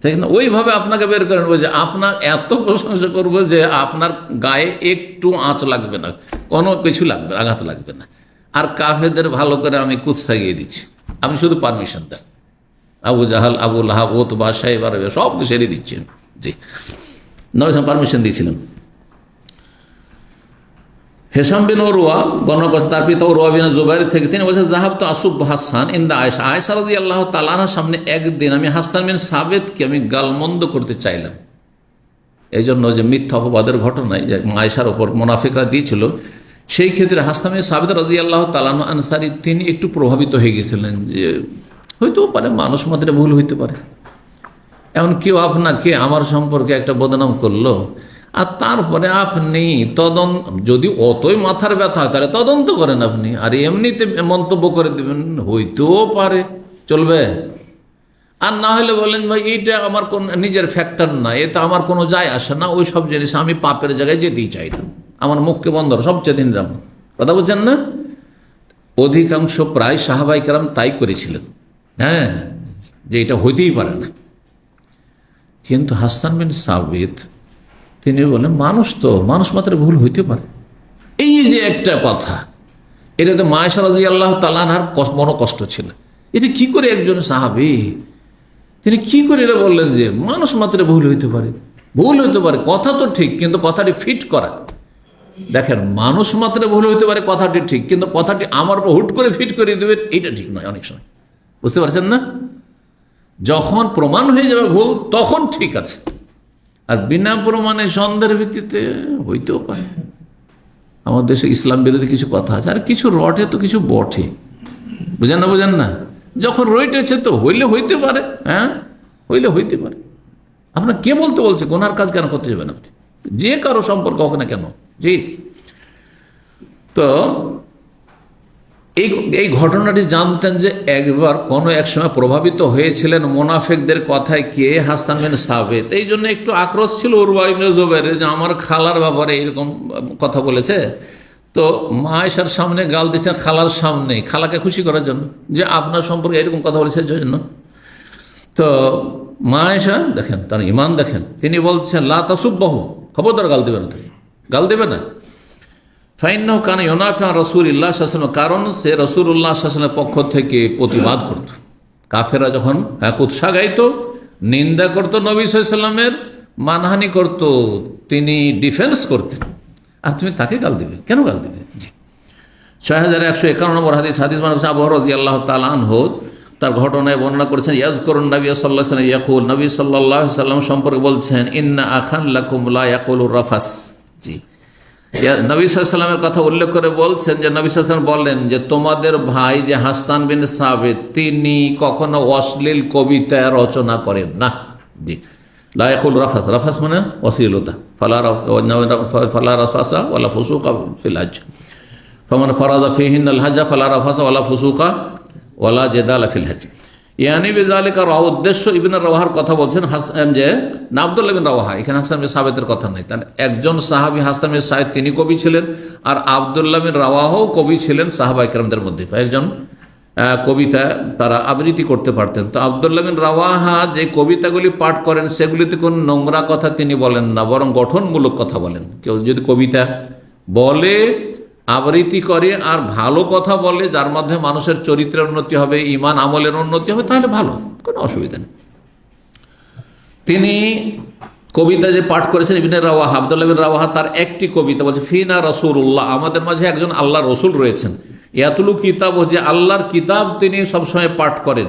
ঠিক না? ওইভাবে আপনাকে বের করে নেবো, যে আপনার এত প্রশংসা করবো যে আপনার গায়ে একটু আঁচ লাগবে না, কোনো কিছু লাগবে, আঘাত লাগবে না। আর কাফেরদের ভালো করে আমি কুৎসা গিয়ে দিচ্ছি, আমি শুধু পারমিশন দেন। আবু জাহাল, আবু লাহাব, উতবা, সাইবা সব সেরে দিচ্ছেন। জি, নবী পারমিশন দিয়েছিলেন। হেশাম বিন উরওয়া বর্ণনা করেছেন, তার পিতা উরওয়া বিন জুবাইর থেকে, তিনি বলছেন, যাহাবতু আসুব হাসান ইনদা আয়েশা, আয়েশা রাদিয়াল্লাহু তাআলা আনহার সামনে একদিন আমি হাসান বিন সাবিতকে আমি গালমন্দ করতে চাইলাম। এই জন্য যে মিথ্যা অপবাদের ঘটনায় যে আয়েশার ওপর মুনাফিকরা দিয়েছিল, সেই ক্ষেত্রে হাসান বিন সাবিত রাদিয়াল্লাহু তাআলা আনসারী তিনি একটু প্রভাবিত হয়ে গেছিলেন, যে হইতেও পারে মানুষ মাত্রে ভুল হইতে পারে, এমন কেউ আপনাকে আমার সম্পর্কে একটা বদনাম করলো, আর তারপরে আপনি যদি অতই মাথার ব্যথা হয় তাহলে তদন্ত করেন আপনি, আর এমনিতে মন্তব্য করে দেবেন, হইতেও পারে, চলবে? আর না হলে বলেন, ভাই এইটা আমার কোন নিজের ফ্যাক্টর না, এটা আমার কোনো যায় আসে না, ওই সব জিনিস আমি পাপের জায়গায় যেতেই চাই না, আমার মুখকে বন্ধ, সবচেয়ে দিন রাম, কথা বলছেন না? অধিকাংশ প্রায় সাহাবায়ে কেরাম তাই করেছিলেন, হ্যাঁ, যে এটা হইতেই পারে না। কিন্তু হাসান বিন সাবিত তিনি বলেন, মানুষ মাত্র ভুল হইতে পারে। এই যে একটা কথা, এটাতে মা আয়েশা রাদিয়াল্লাহু তাআলা আনহার মনে কষ্ট ছিল। এটা কি করে একজন সাহাবী, তিনি কি করে এটা বললেন যে মানুষ মাত্র ভুল হইতে পারে? ভুল হইতে পারে, কথা তো ঠিক, কিন্তু কথাটি ফিট করা, দেখেন, মানুষ মাত্র ভুল হইতে পারে, কথাটি ঠিক, কিন্তু কথাটি আমার উপর হুট করে ফিট করে দেবেন, এইটা ঠিক নয়। অনেক সময় বুঝতে পারছেন না, যখন প্রমাণ হয়ে যাবে ভুল তখন ঠিক আছে, আর বিনা প্রমাণে সন্দেহের ভিত্তিতে হইতেও পারে। আমার দেশে ইসলাম বিরোধী কিছু কথা আছে, আর কিছু রটে তো কিছু বটে, বুঝেন না, যখন রইটেছে তো হইলে হইতে পারে, হ্যাঁ হইলে হইতে পারে। আপনার কে বলতে বলছে গুনার কাজ কেন করতে যাবেন আপনি, যে কারো সম্পর্ক হোক না কেন। জি, তো এই ঘটনাটি জানতেন যে একবার কোনো এক সময় প্রভাবিত হয়েছিলেন মুনাফিকদের কথায়, কে? হাসান বিন সাবিত। এই জন্য একটু আক্রোশ ছিল উরওয়া ইবনে জুবাইরের, যে আমার খালার ব্যাপারে এরকম কথা বলেছে, তো মা আয়েশার সামনে গাল দিচ্ছেন, খালার সামনে, খালাকে খুশি করার জন্য, যে আপনার সম্পর্কে এরকম কথা বলেছে জন্য। তো মা আয়েশা দেখেন, তার ইমান দেখেন, তিনি বলছেন লা তাসুব্বাহু, খবরদার গাল দেবে না, তাকে গাল দেবে না। ফাইন্নাহু কানা ইউনাফি আন রাসূলিল্লাহ সাল্লাল্লাহু আলাইহি ওয়াসাল্লাম, কারণ সে রাসূলুল্লাহ সাল্লাল্লাহু আলাইহি ওয়াসাল্লামের পক্ষ থেকে প্রতিবাদ করত। কাফেররা যখন কুৎসা গাইত, নিন্দা করত, নবী সাল্লাল্লাহু আলাইহি ওয়াসাল্লামের মানহানি করত, তিনি ডিফেন্স করতেন, আর তুমি তাকে গাল দিবে, কেন গাল দিবে? জি, 6151 নম্বর হাদিস মানে আবু হুরায়রা রাদিয়াল্লাহু তাআলা আনহু তার ঘটনায় বর্ণনা করেছেন, ইয়াজকুরুন নবী সাল্লাল্লাহু আলাইহি ওয়াসাল্লাম ইয়াকুল, নবী সাল্লাল্লাহু আলাইহি ওয়াসাল্লাম সম্পর্কে বলছেন, ইন্না আখান লাকুম লা ইয়াকুলুর রাফাস। জি, নবী সাল্লাল্লাহু আলাইহি ওয়াসাল্লামের কথা উল্লেখ করে বলছেন যে নবী সাল্লাল্লাহু আলাইহি ওয়াসাল্লাম বললেন যে তোমাদের ভাই যে হাসান বিন সাবিত, তিনি কখনো অশ্লীল কবিতা রচনা করেন না। জি, লা ইয়াকুল রাফাস, রাফাস মানে অশ্লীলতা, ফালা রাফাসা ওয়ালা ফুসুকা ফিল হজ, ফামান ফারাদা ফিহিন্নাল হজ ফালা রাফাসা ওয়ালা ফুসুকা ওয়ালা জিদালা ফিল হজ। ইয়ানি বিযালিকা রাহ, উদ্দেশ্য ইবনে রাওয়াহার কথা বলছেন, হাসান যে না আব্দুল্লাহ বিন রাওয়াহা, এখানে হাসান বিন সাবিতের কথা নাই। তাহলে একজন সাহাবী হাসান বিন সাবিত তিনি কবি ছিলেন, আর আব্দুল্লাহ বিন রাওয়াহাও কবি ছিলেন সাহাবায়ে কেরামদের মধ্যে, একজন কবিতা তারা আবৃত্তি করতে পারতেন। তো আব্দুল্লাহ বিন রাওয়াহা যে কবিতাগুলি পাঠ করেন সেগুলিতে কোনো নোংরা কথা তিনি বলেন না, বরং গঠনমূলক কথা বলেন। কেউ যদি কবিতা বলে, আবৃত্তি করে আর ভালো কথা বলে, যার মাধ্যমে মানুষের চরিত্রের উন্নতি হবে, ইমান আমলের উন্নতি হবে, তাহলে ভালো, কোনো অসুবিধা নেই। তিনি কবিতা যে পাঠ করেছেন ইবনে রাওয়াহা, আব্দুল্লাহ বিন রাওয়াহা, তার একটি কবিতা বলছে, ফিনা রাসূলুল্লাহ, আমাদের মাঝে একজন আল্লাহ রসুল রয়েছেন, ইয়াতুলু কিতাব, যে আল্লাহর কিতাব তিনি সবসময় পাঠ করেন,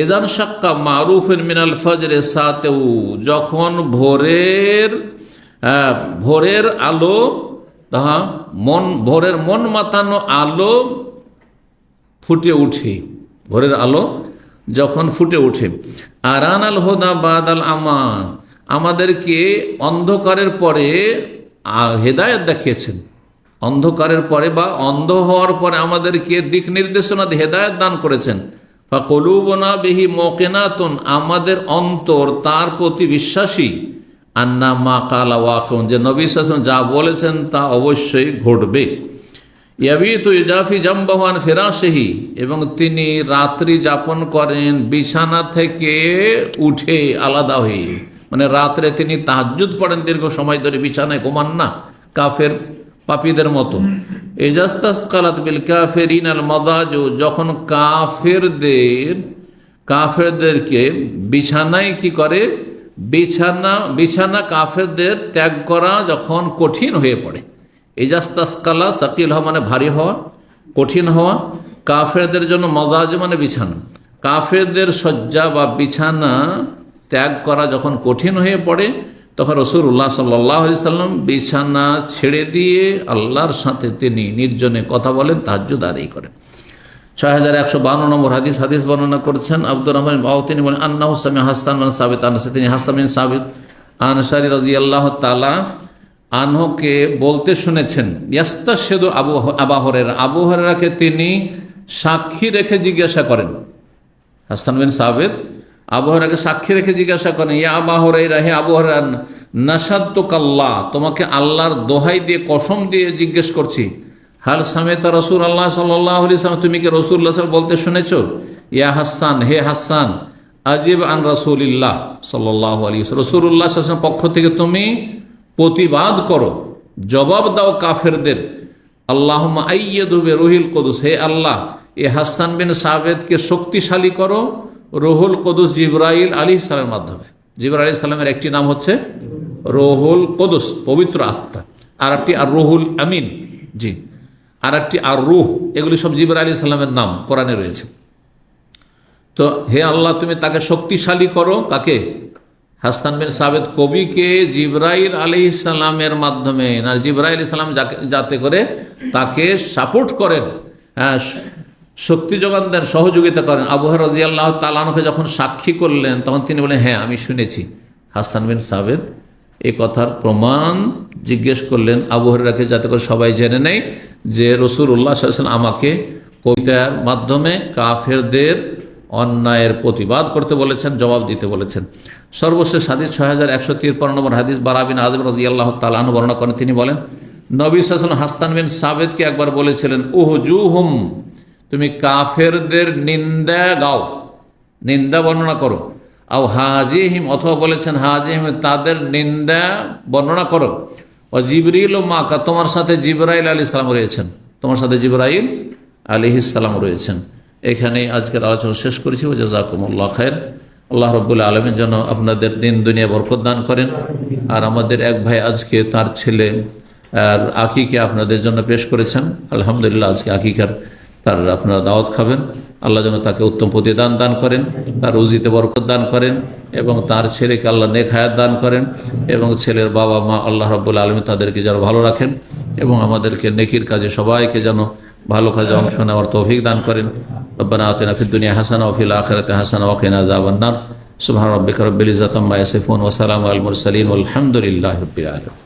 এদান শাক্কা মারুফিন মিনাল ফজরে সাতেউ, যখন ভোরের আলো, ভোরের মন মাতানো আলো ফুটে উঠে, ভোরের আলো যখন ফুটে উঠে, আরান আল হুদা বাদ আল আমা, আমাদেরকে অন্ধকারের পরে হেদায়েত দেখিয়েছেন, অন্ধকারের পরে বা অন্ধ হওয়ার পরে আমাদেরকে দিক নির্দেশনা হেদায়েত দান করেছেন। ফাকুলুবনা বিহি মুকিনাতুন, আমাদের অন্তর তার প্রতি বিশ্বাসী, আন্না মা কালা ওয়াকিউন, যে নবী সাল্লাল্লাহু আলাইহি ওয়াসাল্লাম যা বলেছেন তা অবশ্যই ঘটবে। ইয়াবিতু ইজাফি জামবাহু আন ফিরাশিহি, এবং তিনি রাত্রি যাপন করেন বিছানা থেকে উঠে আলাদা হয়ে, মানে রাত্রে তিনি তাহাজ্জুদ পড়েন, দীর্ঘ সময় ধরে বিছানায় ঘুমান না, কাফের পাপীদের মতো। ইজাস্তাসকালাত বিল কাফিরিন আল মাদাজু, যখন কাফেরদেরকে বিছানায় কি করে, বিছানা কাফেরদের ত্যাগ করা যখন কঠিন হয়ে পড়ে। ইজাস্তাসকালা, সাকিল হওয়া মানে ভারী হওয়া, কঠিন হওয়া, কাফেরদের জন্য মাদাজ মানে বিছানা, কাফেরদের শয্যা বা বিছানা ত্যাগ করা যখন কঠিন হয়ে পড়ে, তখন রাসূলুল্লাহ সাল্লাল্লাহু আলাইহি সাল্লাম বিছানা ছেড়ে দিয়ে আল্লাহর সাথে তিনি নির্জনে কথা বলেন, তাহাজ্জুদ আদায় করেন। 6152 নম্বর হাদিস বর্ণনা করছেন আব্দুর রহমান বাউ, তিনি বলেন, আন্নাহু সামিআ হাসান বিন সাবিত আনসারী, তিনি হাসান বিন সাবিত আনসারী রাদিয়াল্লাহু তাআলা আনহুকে বলতে শুনেছেন, ইয়াস্তাশহিদু আবু হুরায়রা, আবু হুরায়রাকে তিনি সাক্ষী রেখে জিজ্ঞাসা করেন, হাসান বিন সাবিত আবু হুরায়রাকে সাক্ষী রেখে জিজ্ঞাসা করেন, ইয়া আবু হুরায়রা, হে আবু হুরায়রা, নাশাদতুকাল্লাহ, তোমাকে আল্লাহর দোহাই দিয়ে কসম দিয়ে জিজ্ঞেস করছি, হাল সামিতা রাসূলুল্লাহ সাল্লাল্লাহু আলাইহি ওয়াসাল্লাম, তুমি কি রাসূলুল্লাহ সাল্লাল্লাহু আলাইহি ওয়াসাল্লাম বলতে শুনেছো, ইয়া হাসান, হে হাসান, আজিব আন রাসূলিল্লাহ সাল্লাল্লাহু আলাইহি ওয়াসাল্লাম, রাসূলুল্লাহ সাল্লাল্লাহু আলাইহি ওয়াসাল্লাম পক্ষ থেকে তুমি প্রতিবাদ করো, জবাব দাও কাফেরদের। আল্লাহুম্মা আইয়িদহু বিরূহিল কুদুস, হে আল্লাহ, এ হাসান বিন সাবিতকে শক্তিশালী করো রুহুল কুদুস জিবরাইল আলাইহিস সালামের মাধ্যমে। জিবরাইল আলাইহিস সালামের একটি নাম হচ্ছে রুহুল কুদুস, পবিত্র আত্মা, আর একটি আর রুহুল আমিন, জি, আর একটি আর রুহ, এগুলি সব জিবরাইল আলাইহিস সালামের নাম কোরআনে রয়েছে। তো হে আল্লাহ তুমি তাকে শক্তিশালী করো, কাকে? হাসান বিন সাবিত কবিকে জিবরাইল আলাইহিস সালামের মাধ্যমে, না জিবরাইল আলাইহিস সালাম যাতে করে তাকে সাপোর্ট করেন, হ্যাঁ, শক্তি যোগান দেন, সহযোগিতা করেন। আবু হুরায়রা রাদিয়াল্লাহু তাআলা আনহুকে যখন সাক্ষী করলেন তখন তিনি বলেন, হ্যাঁ আমি শুনেছি। হাসান বিন সাবিত এই কথার প্রমাণ জিজ্ঞেস করলেন আবু হুরায়রাকে, যাতে করে সবাই জেনে নেয় যে রাসূলুল্লাহ সাল্লাল্লাহু আলাইহি ওয়াসাল্লাম আমাকে কবিতার মাধ্যমে কাফেরদের অন্যায়ের প্রতিবাদ করতে বলেছেন, জবাব দিতে বলেছেন। সর্বশেষ হাদিস 6153 নম্বর হাদিস, বারা বিন আযিব রাদিয়াল্লাহু তাআলা আনহু বর্ণনা করেন, তিনি বলেন নবী সাল্লাল্লাহু আলাইহি ওয়াসাল্লাম হাসান বিন সাবিতকে একবার বলেছিলেন, উহজুহুম, তুমি কাফেরদের নিন্দা গাও, নিন্দা বর্ণনা করো। আও হাজিহিম, অথবা বলেছেন হাজিহিম, তাদের নিন্দা বর্ণনা করো। ও জিবরিল ও মাকা, তোমার সাথে জিবরাইল আলাইহিস সালাম রয়েছেন, তোমার সাথে জিবরাইল আলাইহিস সালাম রয়েছেন। এখানে আজকের আলোচনা শেষ করেছি। জাযাকুমুল্লাহ খায়র। আল্লাহ রাব্বুল আলামিন যেন আপনাদের দিন দুনিয়া বরকত দান করেন। আর আমাদের এক ভাই আজকে তার ছেলে আর আকিকে আপনাদের জন্য পেশ করেছেন, আলহামদুলিল্লাহ। আজকে আকিকার তার আপনারা দাওয়াত খাবেন। আল্লাহ যেন তাকে উত্তম প্রতিদান দান করেন, তার রুজিতে বরকত দান করেন, এবং তার ছেলেকে আল্লাহ নেক হায়াত দান করেন, এবং ছেলের বাবা মা আল্লাহ রাব্বুল আলামিন তাদেরকে যেন ভালো রাখেন, এবং আমাদেরকে নেকির কাজে সবাইকে যেন ভালো কাজে অংশ নেওয়ার তৌফিক দান করেন। রব্বানা আতিনা ফিদ দুনিয়া হাসানা ওয়া ফিল আখিরাতি হাসানা ওয়া কিনা আযাবান নার। সুবহান রাব্বিকা রাব্বিল ইজ্জাতি আম্মা ইয়াসিফুন ওয়া সালামুন আলাল মুরসালিন ওয়াল হামদুলিল্লাহি রাব্বিল আলামিন।